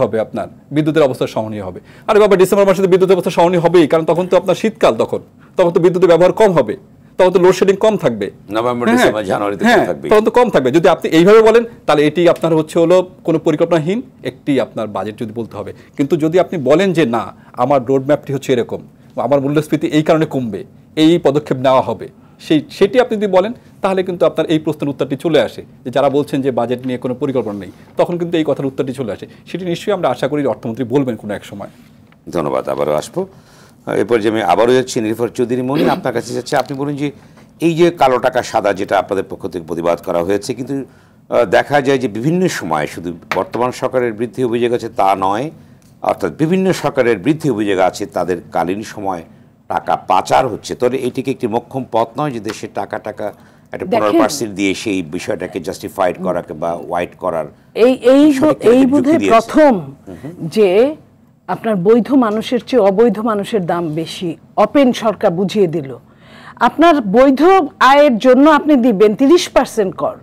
হবে আপনার বিদ্যুতের অবস্থা সহনীয় হবে। আরে বাবা, ডিসেম্বর মাসে তো বিদ্যুতের অবস্থা সহনীয় হবেই, কারণ তখন তো আপনার শীতকাল, তখন তো বিদ্যুতের ব্যবহার কম হবে, তখন তো লোডশেডিং কম থাকবে, নভেম্বর ডিসেম্বর জানুয়ারিতে তখন তো কম থাকবে। যদি আপনি এইভাবে বলেন তাহলে এটি আপনার হচ্ছে হলো কোনো পরিকল্পনাহীন একটি আপনার বাজেট যদি বলতে হবে। কিন্তু যদি আপনি বলেন যে না, আমার রোডম্যাপটি হচ্ছে এরকম, আমার মূল্যস্ফীতি এই কারণে কমবে, এই পদক্ষেপ নেওয়া হবে, সেটি আপনি যদি বলেন তাহলে কিন্তু আপনার এই প্রশ্নের উত্তরটি চলে আসে, যে যারা বলছেন যে বাজেট নিয়ে কোনো পরিকল্পনা নেই, তখন কিন্তু এই কথার উত্তরটি চলে আসে। সেটি নিশ্চয়ই আমরা আশা করি অর্থমন্ত্রী বলবেন কোনো এক সময়। ধন্যবাদ, আবারও আসবো। এরপর যে আমি আবারও যাচ্ছি নির্ভর চৌধুরী মনি, আপনার কাছে যাচ্ছে। আপনি বলুন যে এই যে কালো টাকা সাদা যেটা আপনাদের পক্ষ থেকে প্রতিবাদ করা হয়েছে, কিন্তু দেখা যায় যে বিভিন্ন সময় শুধু বর্তমান সরকারের বৃদ্ধি অভিযোগ আছে তা নয়, অর্থাৎ বিভিন্ন সরকারের বৃদ্ধি অভিযোগ আছে তাদের কালীন সময় টাকা পাচার হচ্ছে। তবে এটিকে একটি মোক্ষম পথ নয় যে দেশের টাকা একটা 15% দিয়ে সেই বিষয়টাকে জাস্টিফাইড করাকে বা হোয়াইট করার এই বোধহয় প্রথম যে আপনার বৈধ মানুষের চেয়ে অবৈধ মানুষের দাম বেশি ওপেন সরকার বুঝিয়ে দিল। আপনার বৈধ আয়ের জন্য আপনি দিবেন 30% কর,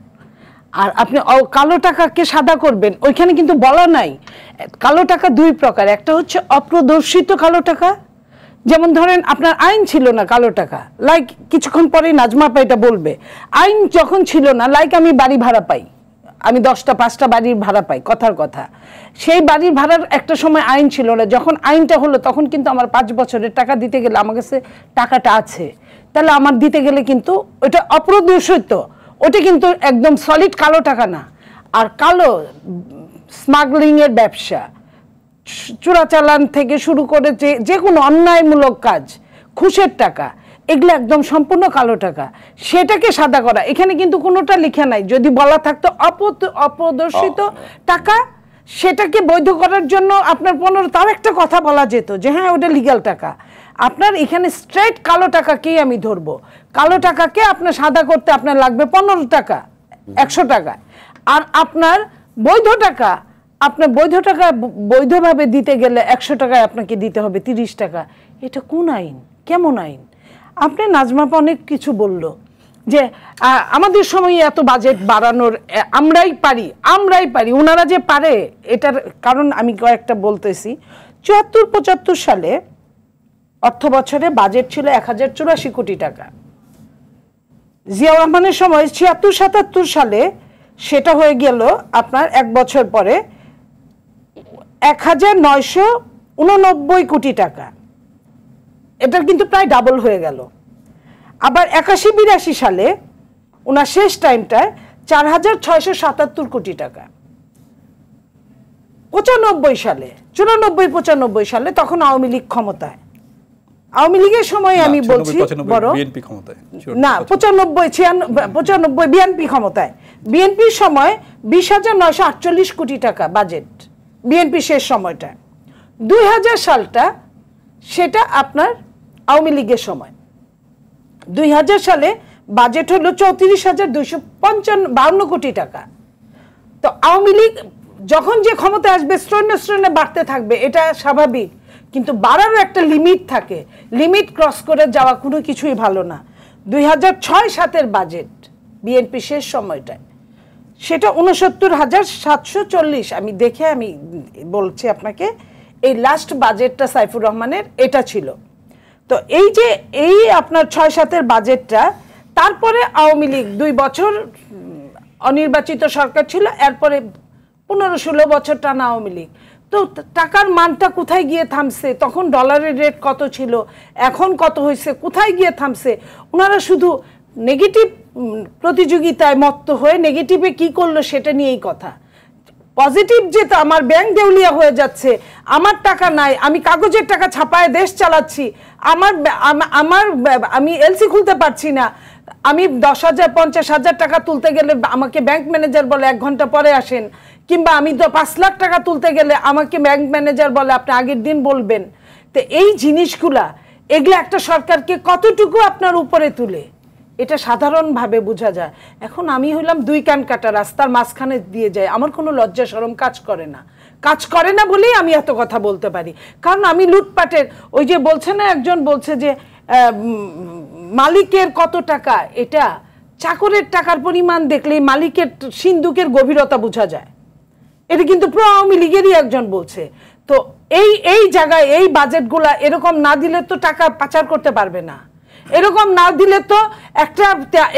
আর আপনি কালো টাকাকে সাদা করবেন, ওইখানে কিন্তু বলা নাই। কালো টাকা দুই প্রকার, একটা হচ্ছে অপ্রদর্শিত কালো টাকা, যেমন ধরেন আপনার আইন ছিল না কালো টাকা, লাইক কিছুক্ষণ পরে নাজমা আপা এটা বলবে, আইন যখন ছিল না, লাইক আমি বাড়ি ভাড়া পাই, আমি 10টা 5টা বাড়ির ভাড়া পাই, কথার কথা, সেই বাড়ির ভাড়ার একটা সময় আইন ছিল না, যখন আইনটা হলো তখন কিন্তু আমার 5 বছরের টাকা দিতে গেলে আমার কাছে টাকাটা আছে, তাহলে আমার দিতে গেলে কিন্তু ওটা অপ্রদর্শিত, ওটা কিন্তু একদম সলিড কালো টাকা না। আর কালো স্মাগলিংয়ের ব্যবসা, চোরাচালান থেকে শুরু করে যে কোনো অন্যায়মূলক কাজ, ঘুষের টাকা, এগুলো একদম সম্পূর্ণ কালো টাকা, সেটাকে সাদা করা। এখানে কিন্তু কোনোটা লেখা নাই, যদি বলা থাকতো অপ্রদর্শিত টাকা, সেটাকে বৈধ করার জন্য আপনার 15, তাও একটা কথা বলা যেত যে হ্যাঁ ওটা লিগ্যাল টাকা। আপনার এখানে স্ট্রেট কালো টাকাকেই আমি ধরবো, কালো টাকাকে আপনার সাদা করতে আপনার লাগবে 15 টাকা, 100 টাকা, আর আপনার বৈধ টাকা, আপনার বৈধ টাকা বৈধভাবে দিতে গেলে 100 টাকায় আপনাকে দিতে হবে 30 টাকা। এটা কোন আইন, কেমন আইন? আপনি নাজমাপা অনেক কিছু বলল যে আমাদের সময় এত বাজেট বাড়ানোর আমরাই পারি, ওনারা যে পারে এটার কারণ আমি কয়েকটা বলতেছি। 74-75 সালে অর্থ বছরে বাজেট ছিল 1084 কোটি টাকা। জিয়াউর রহমানের সময় 76-77 সালে সেটা হয়ে গেল আপনার এক বছর পরে 1989 কোটি টাকা। এটা কিন্তু প্রায় ডাবল হয়ে গেল। আবার 81-82 সালে ওনার শেষ টাইমটায় 4677 কোটি টাকা। 95 সালে 94-95 সালে তখন আওয়ামী লীগ ক্ষমতায়। আওয়ামী লীগের সময় আমি বলছি বড় বিএনপি ক্ষমতায় না, 95-96 বিএনপি ক্ষমতায়। বিএনপির সময় 20,948 কোটি টাকা বাজেট বিএনপি শেষ সময়টা। 2000 সালটা সেটা আপনার আওয়ামী লীগের সময়। 2000 সালে বাজেট হলো 34,252 কোটি টাকা। তো আওয়ামী লীগ যখন যে ক্ষমতা আসবে স্ট্রেনে বাড়তে থাকবে, এটা স্বাভাবিক, কিন্তু বাড়ারও একটা লিমিট থাকে। লিমিট ক্রস করে যাওয়া কোনো কিছুই ভালো না। 2006-07 বাজেট বিএনপি শেষ সময়টায় সেটা 69,740। আমি বলছি আপনাকে, এই লাস্ট বাজেটটা সাইফুর রহমানের এটা ছিল। তো এই যে আপনার 6-7 বাজেটটা, তারপরে আওয়ামী লীগ 2 বছর অনির্বাচিত সরকার ছিল, এরপরে 15-16 বছর টানা আওয়ামী লীগ। তো টাকার মানটা কোথায় গিয়ে থামছে? তখন ডলারের রেট কত ছিল, এখন কত হয়েছে, কোথায় গিয়ে থামছে? ওনারা শুধু নেগেটিভ প্রতিযোগিতায় মত্ত হয়ে নেগেটিভে কি করলো সেটা নিয়েই কথা। পজিটিভ যে আমার ব্যাংক দেউলিয়া হয়ে যাচ্ছে, আমার টাকা নাই, আমি কাগজের টাকা ছাপায় দেশ চালাচ্ছি, আমি এলসি খুলতে পারছি না, আমি 10,000 50,000 টাকা তুলতে গেলে আমাকে ব্যাংক ম্যানেজার বলে 1 ঘন্টা পরে আসেন, কিংবা আমি 5 লাখ টাকা তুলতে গেলে আমাকে ব্যাংক ম্যানেজার বলে আপনি আগের দিন বলবেন। তো এই জিনিসগুলা, এগুলো একটা সরকারকে কতটুকু আপনার উপরে তুলে, এটা সাধারণভাবে বোঝা যায়। এখন আমি হইলাম 2 কান কাটা, রাস্তার মাঝখানে দিয়ে যায়, আমার কোনো লজ্জা শরম কাজ করে না বলেই আমি এত কথা বলতে পারি। কারণ আমি লুটপাটের, ওই যে বলছে না, একজন বলছে যে মালিকের কত টাকা, এটা চাকরের টাকার পরিমাণ দেখলেই মালিকের সিন্ধুকের গভীরতা বোঝা যায়। এটা কিন্তু প্রো আওয়ামী লীগেরই একজন বলছে। তো এই জায়গায় এই বাজেটগুলা এরকম না দিলে তো টাকা পাচার করতে পারবে না। এরকম না দিলে তো একটা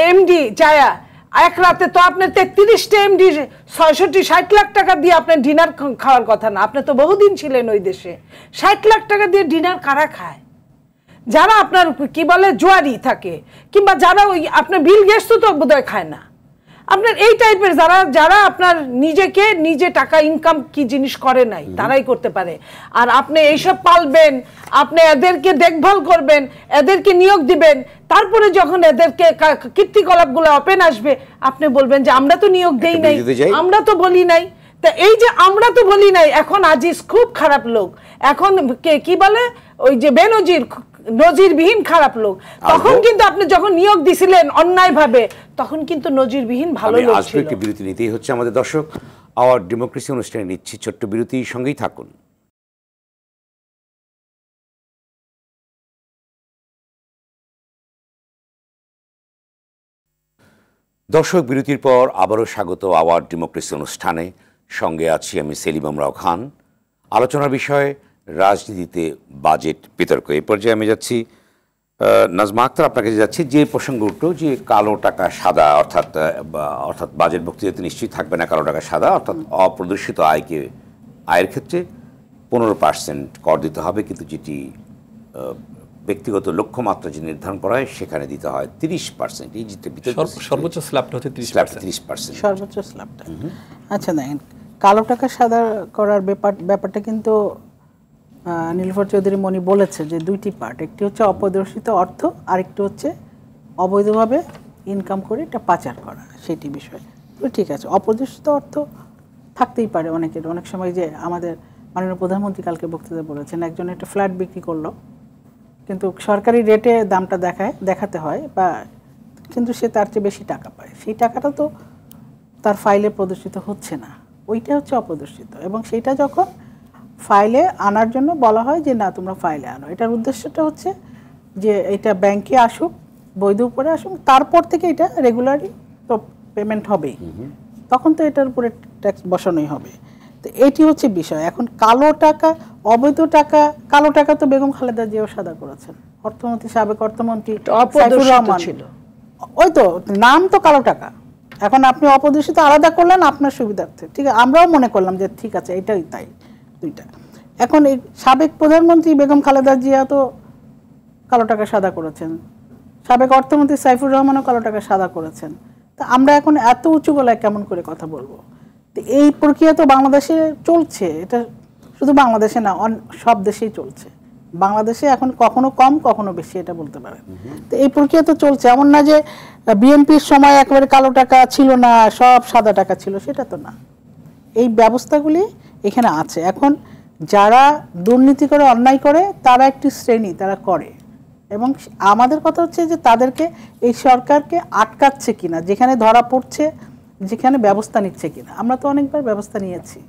এমডি যায়া এক রাতে তো আপনার 33টা এমডি 65-60 লাখ টাকা দিয়ে আপনার ডিনার খাওয়ার কথা না। আপনি তো বহুদিন ছিলেন ওই দেশে। 60 লাখ টাকা দিয়ে ডিনার কারা খায়? যারা আপনার কি বলে জোয়ারি থাকে, কিংবা যারা ওই আপনার বিল গেটস তো বোধহয় খায় না। আপনার এই টাইপের যারা আপনার নিজে টাকা ইনকাম কি জিনিস করে নাই, তারাই করতে পারে। আর আপনি এইসব পালবেন, আপনি এদেরকে দেখভাল করবেন, এদেরকে নিয়োগ দিবেন, তারপরে যখন এদেরকে কীর্তিকলাপগুলো ওপেন আসবে, আপনি বলবেন যে আমরা তো নিয়োগ দেই নাই, আমরা তো বলি নাই। তা এই যে আমরা তো বলি নাই, এখন আজিজ খুব খারাপ লোক, এখন কি বলে ওই যে বেনজির নজিরবিহীন খারাপ লোক। তখন কিন্তু আপনি যখন নিয়োগ দিছিলেন অন্যায়ভাবে, তখন কিন্তু নজিরবিহীন ভালো লোক ছিল। আজকে বিরতি নিতেই হচ্ছে আমাদের দর্শক। আওয়ার ডেমোক্রেসি অনুষ্ঠানে নিচ্ছি ছোট্ট বিরতি, সঙ্গেই থাকুন। দর্শক, বিরতির পর আবারও স্বাগত আওয়ার ডেমোক্রেসি অনুষ্ঠানে। সঙ্গে আছি আমি সেলিম আমরাও খান। আলোচনার বিষয় রাজনীতিতে বাজেট বিতর্ক। এই পর্যায়ে আমি যাচ্ছি নাজমা আক্তার, আপনার কাছে যাচ্ছি। যে প্রসঙ্গ উঠলো যে কালো টাকা সাদা, অর্থাৎ বাজেট বক্তৃতাতে নিশ্চয়ই থাকবে না কালো টাকা সাদা, অর্থাৎ অপ্রদর্শিত আয়ের ক্ষেত্রে 15% কর দিতে হবে, কিন্তু যেটি ব্যক্তিগত লক্ষ্যমাত্রা যে নির্ধারণ করা হয় সেখানে দিতে হয় 30%। এই যে সর্বোচ্চ স্ল্যাবটা হচ্ছে 30%, সর্বোচ্চ স্ল্যাবটা। আচ্ছা, দেখেন, কালো টাকা সাদা করার ব্যাপারটা কিন্তু নীলুফার চৌধুরী মনি বলেছে যে 2টি পার্ট। একটি হচ্ছে অপ্রদর্শিত অর্থ, আরেকটি হচ্ছে অবৈধভাবে ইনকাম করে এটা পাচার করা, সেটি বিষয়। তো ঠিক আছে, অপ্রদর্শিত অর্থ থাকতেই পারে অনেকের। অনেক সময় যে আমাদের মাননীয় প্রধানমন্ত্রী কালকে বক্তৃতা বলেছেন, একজন একটা ফ্ল্যাট বিক্রি করলো, কিন্তু সরকারি রেটে দামটা দেখাতে হয়, কিন্তু সে তার চেয়ে বেশি টাকা পায়, সেই টাকাটা তো তার ফাইলে প্রদর্শিত হচ্ছে না, ওইটা হচ্ছে অপ্রদর্শিত। এবং সেইটা যখন ফাইলে আনার জন্য বলা হয় যে না তোমরা ফাইলে আনো, এটার উদ্দেশ্যটা হচ্ছে যে এটা ব্যাংকে আসুক, বৈধ উপরে আসুক, তারপর থেকে এটা রেগুলারই তো পেমেন্ট হবেই, তখন তো এটার উপরে ট্যাক্স বসানোই হবে। তো তো এটি হচ্ছে বিষয়। এখন কালো টাকা, অবৈধ টাকা, কালো টাকা তো বেগম খালেদা জিয়াও সাদা করেছেন, অর্থমন্ত্রী, সাবেক অর্থমন্ত্রী সাইফুর রহমান ছিল, ওই তো নাম তো কালো টাকা। এখন আপনি অপদূষিত আলাদা করলেন আপনার সুবিধার্থে, ঠিক আছে, আমরাও মনে করলাম যে ঠিক আছে এটাই তাই দুইটা। এখন এই সাবেক প্রধানমন্ত্রী বেগম খালেদা জিয়া তো কালো টাকা সাদা করেছেন, সাবেক অর্থমন্ত্রী সাইফুর রহমানও কালো টাকা সাদা করেছেন। তা আমরা এখন এত উঁচু গলায় কেমন করে কথা বলবো? তো এই প্রক্রিয়া তো বাংলাদেশে চলছে, এটা শুধু বাংলাদেশে না, সব দেশেই চলছে। বাংলাদেশে এখন কখনো কম কখনো বেশি, এটা বলতে পারেন। তো এই প্রক্রিয়া তো চলছে, এমন না যে বিএনপির সময় একেবারে কালো টাকা ছিল না, সব সাদা টাকা ছিল, সেটা তো না। এই ব্যবস্থাগুলি এখানে আছে। এখন যারা দুর্নীতি করে, অন্যায় করে, তারা একটি শ্রেণী, তারা করে। এবং আমাদের কথা হচ্ছে যে তাদেরকে, এই সরকারকে আটকাচ্ছে কিনা, যেখানে ধরা পড়ছে, যেখানে ব্যবস্থা নিচ্ছে কিনা। আমরা তো অনেকবার ব্যবস্থা নিয়েছি।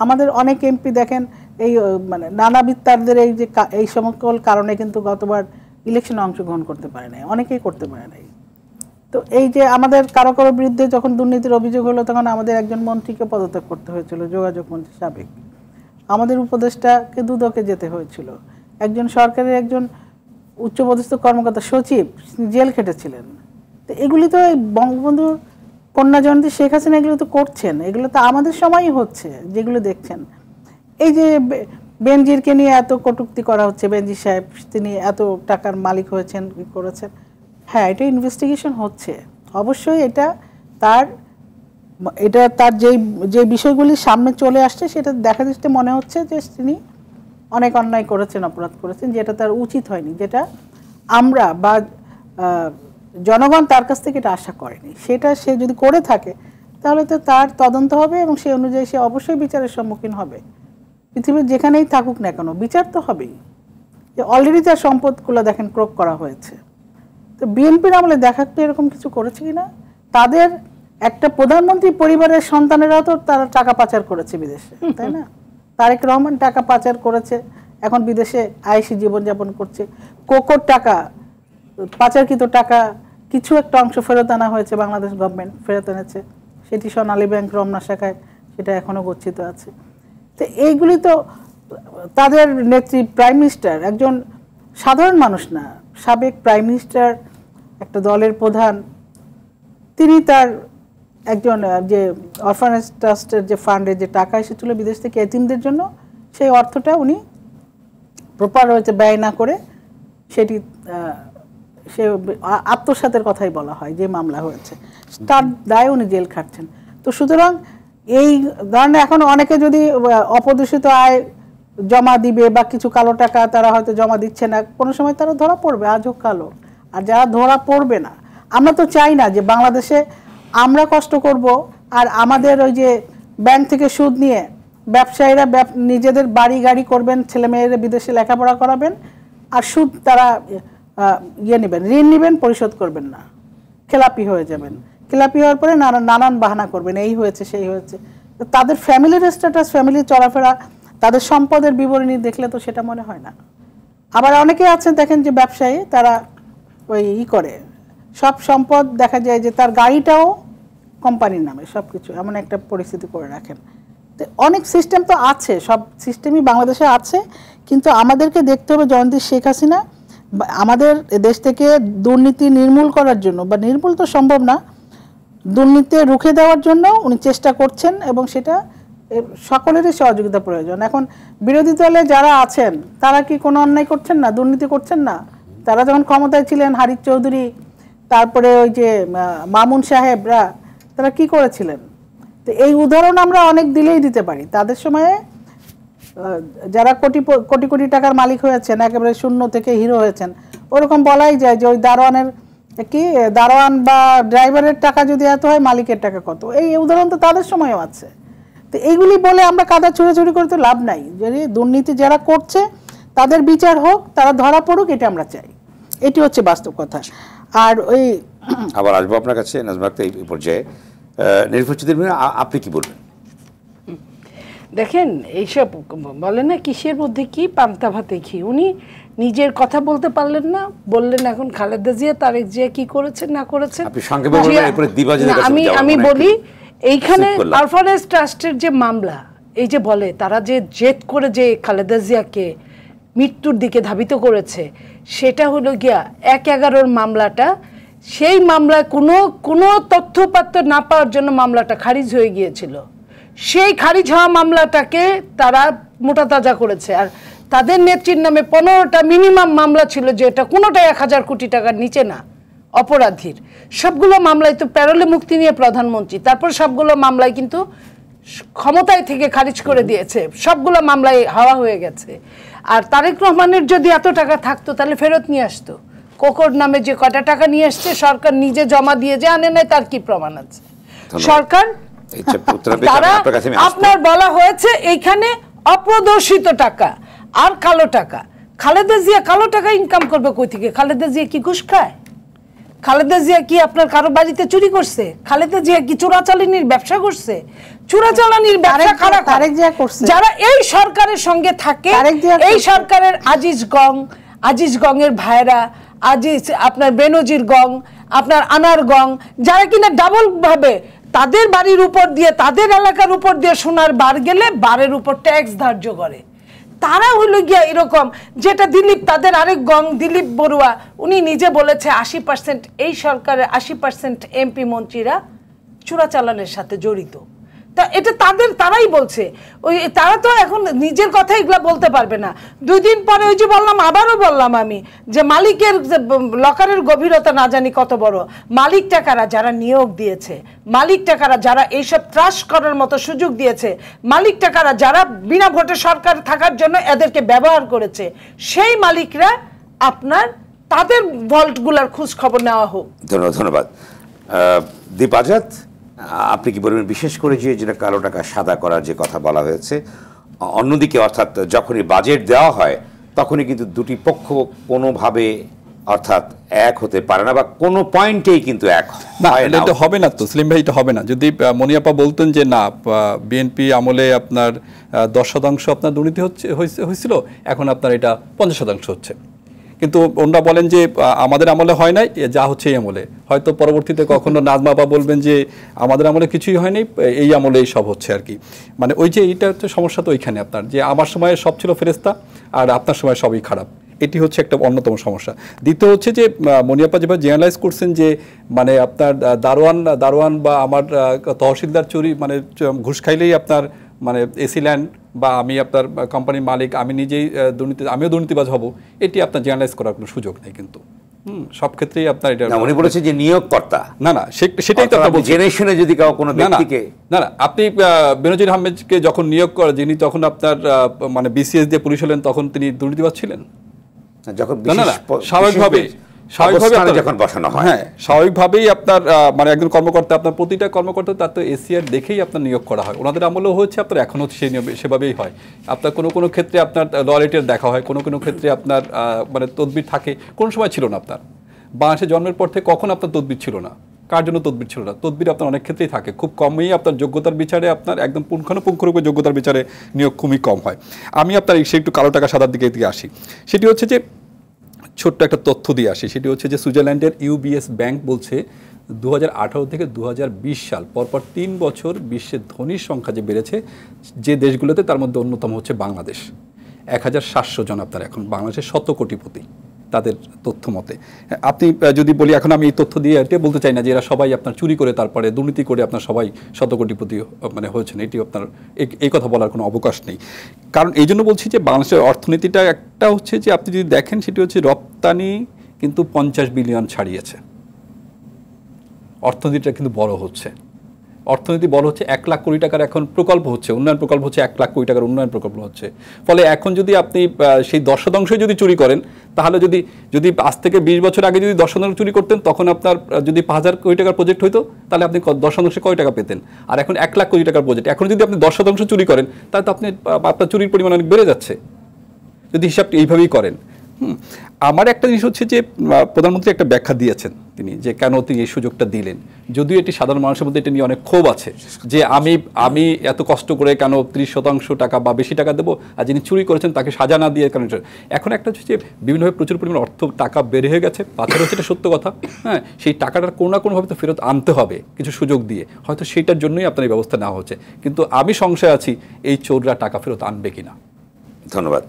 আমাদের অনেক এমপি দেখেন এই মানে নানাবিধ তাদের এই যে এই সকল কারণে কিন্তু গতবার ইলেকশনে অংশগ্রহণ করতে পারে নাই, অনেকেই করতে পারে নাই। তো এই যে আমাদের কারো কারো বিরুদ্ধে যখন দুর্নীতির অভিযোগ হলো, তখন আমাদের একজন মন্ত্রীকে পদত্যাগ করতে হয়েছিল, যোগাযোগ মন্ত্রী সাবেক। আমাদের উপদেষ্টাকে দুদকে যেতে হয়েছিল। একজন সরকারের একজন উচ্চপদস্থ কর্মকর্তা সচিব জেল খেটেছিলেন। তো এগুলি তো এই বঙ্গবন্ধুর কন্যা জয়ন্তী শেখ হাসিনা এগুলো তো করছেন, এগুলো তো আমাদের সময়ই হচ্ছে, যেগুলো দেখছেন। এই যে বেনজিরকে নিয়ে এত কটূক্তি করা হচ্ছে, বেনজির সাহেব তিনি এত টাকার মালিক হয়েছেন, করেছেন, হ্যাঁ এটা ইনভেস্টিগেশন হচ্ছে অবশ্যই। এটা তার যে বিষয়গুলি সামনে চলে আসছে, সেটা দেখা দিচ্ছে মনে হচ্ছে যে তিনি অনেক অন্যায় করেছেন, অপরাধ করেছেন, যেটা তার উচিত হয়নি, যেটা আমরা বা জনগণ তার কাছ থেকে এটা আশা করেনি। সেটা সে যদি করে থাকে তাহলে তো তার তদন্ত হবে এবং সেই অনুযায়ী সে অবশ্যই বিচারের সম্মুখীন হবে। পৃথিবীর যেখানেই থাকুক না কেন বিচার তো হবেই। অলরেডি তার সম্পদগুলো দেখেন ক্রোক করা হয়েছে। তো বিএনপির আমলে দেখাতে এরকম কিছু করেছে কিনা? তাদের একটা প্রধানমন্ত্রী পরিবারের সন্তানেরাও তো তারা টাকা পাচার করেছে বিদেশে, তাই না? তারেক রহমান টাকা পাচার করেছে, এখন বিদেশে আয়েশি জীবনযাপন করছে। কোকোর টাকা, পাচারকৃত টাকা কিছু একটা অংশ ফেরত আনা হয়েছে, বাংলাদেশ গভর্নমেন্ট ফেরত এনেছে, সেটি সোনালী ব্যাংক রমনা শাখায়, সেটা এখনো গচ্ছিত আছে। তো এইগুলি তো তাদের নেত্রী প্রাইম মিনিস্টার, একজন সাধারণ মানুষ না, সাবেক প্রাইম মিনিস্টার, একটা দলের প্রধান, তিনি তার একজন যে অরফানেজ ট্রাস্টের যে ফান্ডে যে টাকা এসেছিল বিদেশ থেকে এতিমদের জন্য, সেই অর্থটা উনি প্রপার হয়েছে ব্যয় না করে সেটি সে আত্মসাতের কথাই বলা হয় যে মামলা হয়েছে, তার দায়ে উনি জেল খাটছেন। তো সুতরাং এই ধরনের এখন অনেকে যদি অপদূষিত আয় জমা দিবে বা কিছু কালো টাকা তারা হয়তো জমা দিচ্ছে না, কোনো সময় তারা ধরা পড়বে, আজ হোক কালো। আর যারা ধরা পড়বে না, আমরা তো চাই না যে বাংলাদেশে আমরা কষ্ট করব আর আমাদের ওই যে ব্যাংক থেকে সুদ নিয়ে ব্যবসায়ীরা নিজেদের বাড়ি গাড়ি করবেন, ছেলেমেয়েরা বিদেশে লেখাপড়া করাবেন, আর সুদ তারা নেবেন, ঋণ নেবেন, পরিশোধ করবেন না, খেলাপি হয়ে যাবেন। খেলাপি হওয়ার পরে নানান বাহানা করবেন, এই হয়েছে সেই হয়েছে। তাদের ফ্যামিলির স্ট্যাটাস, ফ্যামিলির চলাফেরা, তাদের সম্পদের বিবরণী দেখলে তো সেটা মনে হয় না। আবার অনেকে আছেন দেখেন যে ব্যবসায়ী, তারা ওই করে সব সম্পদ দেখা যায় যে তার গাড়িটাও কোম্পানির নামে, সব কিছু এমন একটা পরিস্থিতি করে রাখেন। তো অনেক সিস্টেম তো আছে, সব সিস্টেমই বাংলাদেশে আছে, কিন্তু আমাদেরকে দেখতে হবে জয়ন্তী শেখ হাসিনা আমাদের দেশ থেকে দুর্নীতি নির্মূল করার জন্য, বা নির্মূল তো সম্ভব না, দুর্নীতি রুখে দেওয়ার জন্য উনি চেষ্টা করছেন এবং সেটা সকলেরই সহযোগিতা প্রয়োজন। এখন বিরোধী দলে যারা আছেন তারা কি কোনো অন্যায় করছেন না, দুর্নীতি করছেন না? তারা যখন ক্ষমতায় ছিলেন, হারিস চৌধুরী, তারপরে ওই যে মামুন সাহেবরা, তারা কি করেছিলেন? তো এই উদাহরণ আমরা অনেক দিলেই দিতে পারি। তাদের সময়ে যারা কোটি কোটি কোটি টাকার মালিক হয়েছেন, একেবারে শূন্য থেকে হিরো হয়েছেন, ওরকম বলাই যায় যে ওই দারোয়ান বা ড্রাইভারের টাকা যদি এত হয়, মালিকের টাকা কত। এই উদাহরণ তো তাদের সময়ও আছে। তো এইগুলি বলে আমরা কাদা ছুড়াছুড়ি করে তো লাভ নাই। যদি দুর্নীতি যারা করছে তাদের বিচার হোক, তারা ধরা পড়ুক, এটা আমরা চাই। এটি হচ্ছে বাস্তব কথা। আর ওই আবার আসবো আপনার কাছে নাজমা আক্তার এই পর্যায়ে। নির্বাচিত আপনি কি বলবেন? দেখেন, এইসব বলে না কিসের মধ্যে কি, পান্তা ভাতে কি। উনি নিজের কথা বলতে পারলেন না, বললেন এখন খালেদা জিয়া, তারেক জিয়া কি করেছেন না করেছেন। আমি বলি এইখানে অরফানেজ ট্রাস্টের যে মামলা, এই যে বলে তারা যে জেদ করে যে খালেদা জিয়াকে মৃত্যুর দিকে ধাবিত করেছে, সেটা হলো গিয়া 1/11 মামলাটা, সেই মামলায় কোনো তথ্যপাত্র না পাওয়ার জন্য মামলাটা খারিজ হয়ে গিয়েছিল। সেই খারিজ হওয়া মামলাটাকে তারা মোটা তাজা করেছে। আর তাদের নেত্রীর নামে 15টা মিনিমাম মামলা ছিল, যেটা কোনোটাই 1000 কোটি টাকার নিচে না অপরাধীর। সবগুলো মামলায় তো প্যারোলে মুক্তি নিয়ে প্রধানমন্ত্রী, তারপর সবগুলো মামলায় কিন্তু ক্ষমতায় থেকে খারিজ করে দিয়েছে, সবগুলো মামলায় হাওয়া হয়ে গেছে। আর তারেক রহমানের যদি এত টাকা থাকতো তাহলে ফেরত নিয়ে আসতো। কোকোর নামে যে কটা টাকা নিয়ে আসছে সরকার নিজে জমা দিয়ে যে আনে নাই, তার কি প্রমাণ আছে? সরকার তারা আপনার বলা হয়েছে এইখানে অপ্রদর্শিত টাকা আর কালো টাকা। খালেদা জিয়া কালো টাকা ইনকাম করবে কই থেকে? খালেদা জিয়া কি ঘুষ খায়? খালেদা জিয়া কি আপনার কারো বাড়িতে চুরি করছে? খালেদা জিয়া কি চোরাচালানির ব্যবসা করছে? চোরাচালানির ব্যবসা কারা করছে? যারা এই সরকারের সঙ্গে থাকে, এই সরকারের আজিজ গংয়ের ভাইরা, আজিজ আপনার বেনজির গং, আপনার আনার গং, যারা কিনা ডাবল ভাবে তাদের বাড়ির উপর দিয়ে, তাদের এলাকার উপর দিয়ে সোনার বার গেলে বারের উপর ট্যাক্স ধার্য করে। তারা হইল গিয়া এরকম, যেটা দিলীপ, তাদের আরেক গং দিলীপ বড়ুয়া, উনি নিজে বলেছে 80% এই সরকারের 80% এমপি মন্ত্রীরা চোরাচালানের সাথে জড়িত। তা এটা তারাই বলছে। তারা তো এখন নিজের কথা এগুলা বলতে পারবে না। 2 দিন পরে ওই যে বললাম, আবারও বললাম আমি, যে মালিকের লকারের গভীরতা না জানি কত বড়। মালিক টাকারা যারা নিয়োগ দিয়েছে, মালিক টাকারা যারা এইসব ত্রাস করার মতো সুযোগ দিয়েছে, মালিক টাকারা যারা বিনা ভোটে সরকার থাকার জন্য এদেরকে ব্যবহার করেছে, সেই মালিকরা আপনার তাদের ভল্টগুলার খোঁজ খবর নেওয়া হোক। ধন্যবাদ। দীপ আজাদ, আপনি কি বলবেন, বিশেষ করে যেটা কালো টাকা সাদা করার যে কথা বলা হয়েছে, অন্যদিকে অর্থাৎ যখনই বাজেট দেওয়া হয় তখনই কিন্তু দুটি পক্ষ কোনোভাবে অর্থাৎ এক হতে পারে না, বা কোনো পয়েন্টেই কিন্তু এক এটা হবে না। তো সেলিম ভাই, এটা হবে না। যদি মনিয়াপা বলতেন যে না, বিএনপি আমলে আপনার 10% আপনার দুর্নীতি হয়েছিল, এখন আপনার এটা 50% হচ্ছে, কিন্তু ওনারা বলেন যে আমাদের আমলে হয় নাই, যা হচ্ছে এই আমলে। হয়তো পরবর্তীতে কখনো নাজমা আপা বলবেন যে আমাদের আমলে কিছুই হয়নি, এই আমলে সব হচ্ছে আর কি। মানে ওই যে এইটা হচ্ছে সমস্যা। তো ওইখানে আপনার যে আমার সময় সব ছিল ফেরেস্তা আর আপনার সময় সবই খারাপ, এটি হচ্ছে একটা অন্যতম সমস্যা। দ্বিতীয় হচ্ছে যে মনিয়াপা যেভাবে জেনারেলাইজ করছেন যে মানে আপনার দারোয়ান বা আমার তহসিলদার চুরি, মানে ঘুষ খাইলেই আপনার মানে এসি ল্যান্ড বা আমি আপনার কোম্পানির মালিক, আমি নিজেই আমিও দুর্নীতিবাজ হব, এটি আপনার জেনারেলাইজ করার কোনো সুযোগ নেই। কিন্তু সব ক্ষেত্রেই আপনার এটা উনি বলেছে যে নিয়োগকর্তা না, সেটাই তো আপনার বলছি। জেনারেশনে যদি কোনো ব্যক্তিকে না, আপনি বেনজির আহমেদকে যখন নিয়োগ করেন, যিনি তখন আপনার মানে বিসিএস দিয়ে পুলিশ হলেন, তখন তিনি দুর্নীতিবাজ ছিলেন? যখন স্বাভাবিকভাবেই যখন বসানো হয়, হ্যাঁ, স্বাভাবিকভাবেই আপনার মানে একজন কর্মকর্তা, আপনার প্রতিটা কর্মকর্তা তার তো এসিআর দেখেই আপনার নিয়োগ করা হয়। ওনাদের আমলেও হচ্ছে, আপনার এখনও সেই নিয়ম সেভাবেই হয়। আপনার কোনো ক্ষেত্রে আপনার লয়ালিটির দেখা হয়, কোনো ক্ষেত্রে আপনার মানে তদবির থাকে। কোন সময় ছিল না আপনার বাংলাদেশে জন্মের পর থেকে, কখন আপনার তদবির ছিল না? কার জন্য তদবির ছিল না? তদবির আপনার অনেক ক্ষেত্রেই থাকে, খুব কমই আপনার যোগ্যতার বিচারে, আপনার একদম পুঙ্খানুপুঙ্খরূপে যোগ্যতার বিচারে নিয়োগ খুবই কম হয়। আমি আপনার একটু কালো টাকা সাদার দিকে আসি। সেটি হচ্ছে যে ছোট্ট একটা তথ্য দিয়ে আসি। সেটি হচ্ছে যে সুইজারল্যান্ডের ইউবিএস ব্যাংক বলছে 2018 থেকে 2020 সাল পরপর 3 বছর বিশ্বের ধনীর সংখ্যা যে বেড়েছে যে দেশগুলোতে, তার মধ্যে অন্যতম হচ্ছে বাংলাদেশ। 1700 জন আপনার এখন বাংলাদেশের 100 কোটিপতি তাদের তথ্য মতে। আপনি যদি বলি, এখন আমি এই তথ্য দিয়ে এটা বলতে চাই না যে এরা সবাই আপনার চুরি করে তারপরে দুর্নীতি করে আপনার সবাই 100 কোটিপতি মানে হয়েছেন, এটি আপনার এই কথা বলার কোনো অবকাশ নেই। কারণ এই জন্য বলছি যে বাংলাদেশের অর্থনীতিটা একটা হচ্ছে যে আপনি যদি দেখেন, সেটি হচ্ছে রপ্তানি কিন্তু 50 বিলিয়ন ছাড়িয়েছে, অর্থনীতিটা কিন্তু বড় হচ্ছে। অর্থনীতি বড় হচ্ছে, 1 লাখ কোটি টাকার এখন প্রকল্প হচ্ছে, উন্নয়ন প্রকল্প হচ্ছে, 1 লাখ কোটি টাকার উন্নয়ন প্রকল্প হচ্ছে। ফলে এখন যদি আপনি সেই 10% যদি চুরি করেন, তাহলে যদি আজ থেকে 20 বছর আগে যদি 10% চুরি করতেন, তখন আপনার যদি 5000 কোটি টাকার প্রজেক্ট হইতো, তাহলে আপনি 10% কয় টাকা পেতেন? আর এখন 1 লাখ কোটি টাকার প্রজেক্ট, এখন যদি আপনি 10% চুরি করেন, তাহলে তো আপনার চুরির পরিমাণ অনেক বেড়ে যাচ্ছে, যদি হিসাবটি এইভাবেই করেন। আমার একটা জিনিস হচ্ছে যে প্রধানমন্ত্রী একটা ব্যাখ্যা দিয়েছেন তিনি, যে কেন তিনি এই সুযোগটা দিলেন। যদিও এটি সাধারণ মানুষের মধ্যে এটা নিয়ে অনেক ক্ষোভ আছে, যে আমি এত কষ্ট করে কেন 30% টাকা বা বেশি টাকা দেবো, আর যিনি চুরি করেছেন তাকে সাজা না দিয়ে কেন। এখন একটা হচ্ছে যে বিভিন্নভাবে প্রচুর পরিমাণ অর্থ টাকা বের হয়ে গেছে, পাচার হচ্ছে, এটা সত্য কথা। হ্যাঁ, সেই টাকাটার কোনো না কোনোভাবে তো ফেরত আনতে হবে কিছু সুযোগ দিয়ে, হয়তো সেইটার জন্যই আপনার এই ব্যবস্থা নেওয়া হচ্ছে। কিন্তু আমি সংশয় আছি এই চোররা টাকা ফেরত আনবে কিনা। ধন্যবাদ।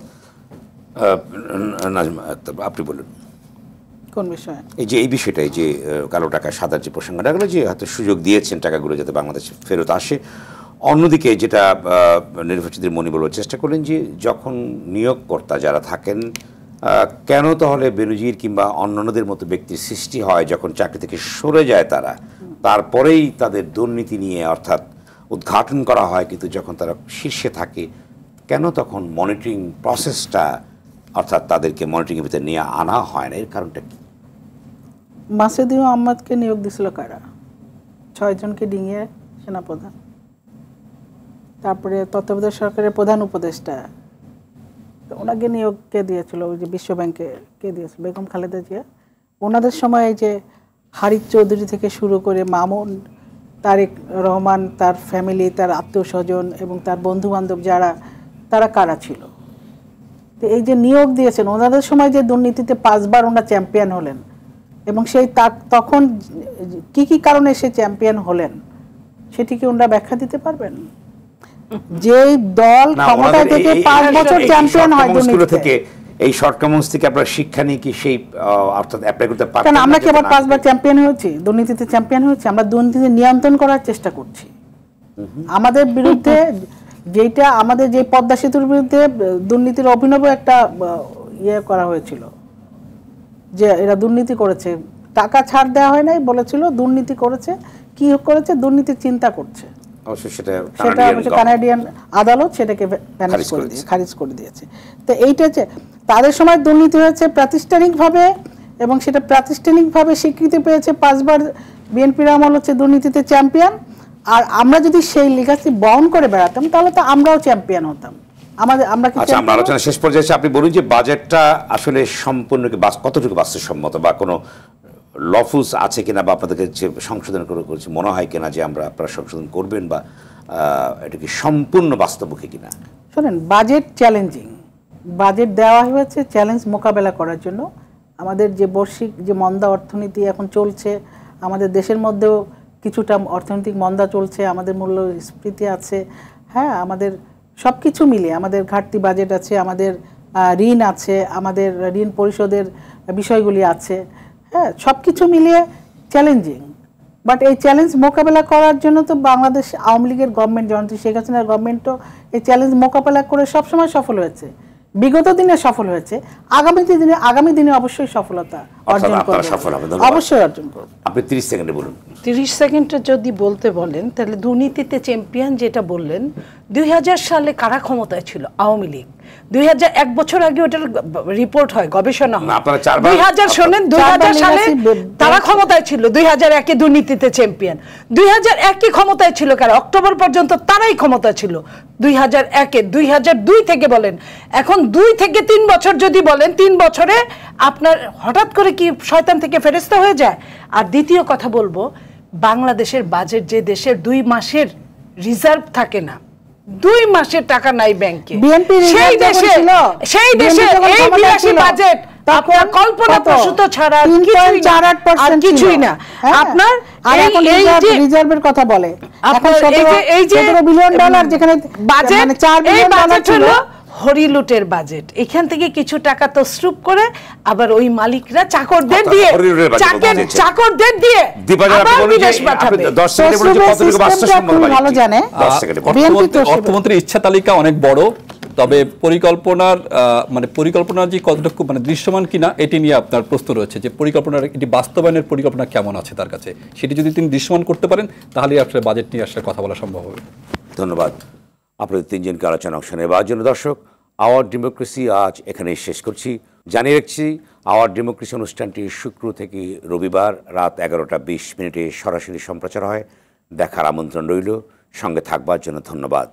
নাজমা আক্তার, আপনি বলুন কোন বিষয়ে? এই বিষয়টা, এই যে কালো টাকা সাদার যে প্রসঙ্গটা গেলো, যে হয়তো সুযোগ দিয়েছেন টাকাগুলো যাতে বাংলাদেশে ফেরত আসে। অন্যদিকে যেটা নির্বাচিতের মনি বলার চেষ্টা করলেন, যে যখন নিয়োগকর্তা যারা থাকেন, কেন তাহলে বেনজির কিংবা অন্যান্যদের মতো ব্যক্তির সৃষ্টি হয় যখন চাকরি থেকে সরে যায় তারা, তারপরেই তাদের দুর্নীতি নিয়ে অর্থাৎ উদ্ঘাটন করা হয়, কিন্তু যখন তারা শীর্ষে থাকে কেন তখন মনিটরিং প্রসেসটা অর্থাৎ তাদেরকে মনিটরিংয়ের ভিতরে নিয়ে আনা হয় না? এর কারণটা কি? মাসুদুল আহমদকে নিয়োগ দিছিল কারা? 6 জনকে ডিঙিয়ে সেনাপ্রধান, তারপরে তত্ত্বাবধায়ক সরকারের প্রধান উপদেষ্টা, ওনাকে নিয়োগ কে দিয়েছিল? ওই যে বিশ্ব ব্যাংকে কে দিয়েছিল? বেগম খালেদা জিয়া। ওনাদের সময় এই যে হারিস চৌধুরী থেকে শুরু করে মামুন, তারেক রহমান, তার ফ্যামিলি, তার আত্মীয় স্বজন এবং তার বন্ধু বান্ধব যারা, তারা কারা ছিল? তো এই যে নিয়োগ দিয়েছেন, ওনাদের সময় যে দুর্নীতিতে 5 বার ওনারা চ্যাম্পিয়ন হলেন, এবং সেই তখন কি কি কারণে সে চ্যাম্পিয়ন হলেন সেটি কি ওনারা ব্যাখ্যা দিতে পারবেন? যেই দল ক্ষমতায় থেকে 5 বছর চ্যাম্পিয়ন হয় দুর্নীতি থেকে, এই শর্টকামস থেকে আপনারা শিক্ষা নিয়ে কি সেই অর্থাৎ অ্যাপ্লাই করতে পারবেন? কারণ আমরা কি আবার 5 বার চ্যাম্পিয়ন হয়েছি? দুর্নীতিতে চ্যাম্পিয়ন হয়েছি? আমরা দুর্নীতি নিয়ন্ত্রণ করার চেষ্টা করছি। আমাদের বিরুদ্ধে যেটা, আমাদের যে পদ্মা সেতুর বিরুদ্ধে দুর্নীতির অভিনব একটা ইয়ে করা হয়েছিল, যে এরা দুর্নীতি করেছে, টাকা ছাড় দেওয়া হয় নাই, বলেছিল দুর্নীতি করেছে। কি করেছে? দুর্নীতির চিন্তা করছে। সেটা কানাডিয়ান আদালত সেটাকে খারিজ করে দিয়েছে। তো এইটা যে তাদের সময় দুর্নীতি হয়েছে প্রাতিষ্ঠানিকভাবে, এবং সেটা প্রাতিষ্ঠানিকভাবে স্বীকৃতি পেয়েছে। 5 বার বিএনপির আমল হচ্ছে দুর্নীতিতে চ্যাম্পিয়ন। আর আমরা যদি সেই লিগাসি বহন করে বেড়াতাম তাহলে তো আমরাও চ্যাম্পিয়ন হতাম। আমরা আমরা আলোচনা শেষ পর্যায়ে এসে আপনি বলুন যে বাজেটটা আসলে সম্পূর্ণ কতটুকু বাস্তবসম্মত, বা কোনো লফুজ আছে কিনা, বা আপনাদেরকে যে সংশোধন করেছে মনে হয় কিনা যে আপনারা সংশোধন করবেন, বা এটা কি সম্পূর্ণ বাস্তবমুখী কিনা? শোনেন, বাজেট চ্যালেঞ্জিং। বাজেট দেওয়া হয়েছে চ্যালেঞ্জ মোকাবেলা করার জন্য। আমাদের যে বৈশ্বিক যে মন্দা অর্থনীতি এখন চলছে, আমাদের দেশের মধ্যেও কিছুটা অর্থনৈতিক মন্দা চলছে, আমাদের মূল্যস্ফীতি আছে, হ্যাঁ, আমাদের সব কিছু মিলে আমাদের ঘাটতি বাজেট আছে, আমাদের ঋণ আছে, আমাদের ঋণ পরিশোধের বিষয়গুলি আছে, হ্যাঁ, সব কিছু মিলিয়ে চ্যালেঞ্জিং। বাট এই চ্যালেঞ্জ মোকাবেলা করার জন্য তো বাংলাদেশ আওয়ামী লীগের গভর্নমেন্ট, জননেত্রী শেখ হাসিনার গভর্নমেন্টও এই চ্যালেঞ্জ মোকাবেলা করে সবসময় সফল হয়েছে, বিগত দিনে সফল হয়েছে, আগামী দিনে অবশ্যই সফলতা অর্জন করবে, অবশ্যই অর্জন করবে। আপনি 30 সেকেন্ডে বলুন। 30 সেকেন্ডে যদি বলতে বলেন, তাহলে দুর্নীতিতে চ্যাম্পিয়ন যেটা বললেন, 2000 সালে কারা ক্ষমতায় ছিল? আওয়ামী লীগ। 2001 বছর আগে ওটার রিপোর্ট হয়, গবেষণা হয়। 2000 শোনেন, 2000 সালে তারা ক্ষমতায় ছিল, 2001-এ দুর্নীতিতে চ্যাম্পিয়ন। 2001-এ ক্ষমতায় ছিল কারা? অক্টোবর পর্যন্ত তারাই ক্ষমতা ছিল 2001-এ। 2002 থেকে বলেন, এখন 2 থেকে 3 বছর যদি বলেন, 3 বছরে আপনার হঠাৎ করে কি শয়তান থেকে ফেরেশতা হয়ে যায়? আর দ্বিতীয় কথা বলবো, বাংলাদেশের বাজেট, যে দেশের 2 মাসের রিজার্ভ থাকে না, 2 মাসের টাকা নাই ব্যাংকে, সেই দেশে এই বিলাসী বাজেট আপনার কল্পনা প্রসূত ছাড়া কিছুই না। আপনার রিজার্ভের কথা বলে, এখন এই যে $17 বিলিয়ন যেখানে বাজেট, এই বাজেট হলো হরিলুটের বাজেট। এখান থেকে কিছু টাকা তসরুপ করে আবার ওই মালিকরা চাকরদের দিয়ে আবার বিদেশ পাঠাবে। ভালো জানে অর্থমন্ত্রীর ইচ্ছা তালিকা অনেক বড়, তবে পরিকল্পনার যে কতটুকু দৃশ্যমান কিনা এটি নিয়ে আপনার প্রশ্ন রয়েছে, যে পরিকল্পনার এটি বাস্তবায়নের পরিকল্পনা কেমন আছে তার কাছে, সেটি যদি তিনি দৃশ্যমান করতে পারেন তাহলে আসলে বাজেট নিয়ে আসলে কথা বলা সম্ভব হবে। ধন্যবাদ আপনাদের 3 জনকে আলোচনা অংশ নেওয়ার জন্য। দর্শক, আওয়ার ডেমোক্রেসি আজ এখানেই শেষ করছি। জানিয়ে রাখছি, আওয়ার ডেমোক্রেসি অনুষ্ঠানটি শুক্র থেকে রবিবার রাত 11:20 সরাসরি সম্প্রচার হয়। দেখার আমন্ত্রণ রইল। সঙ্গে থাকবার জন্য ধন্যবাদ।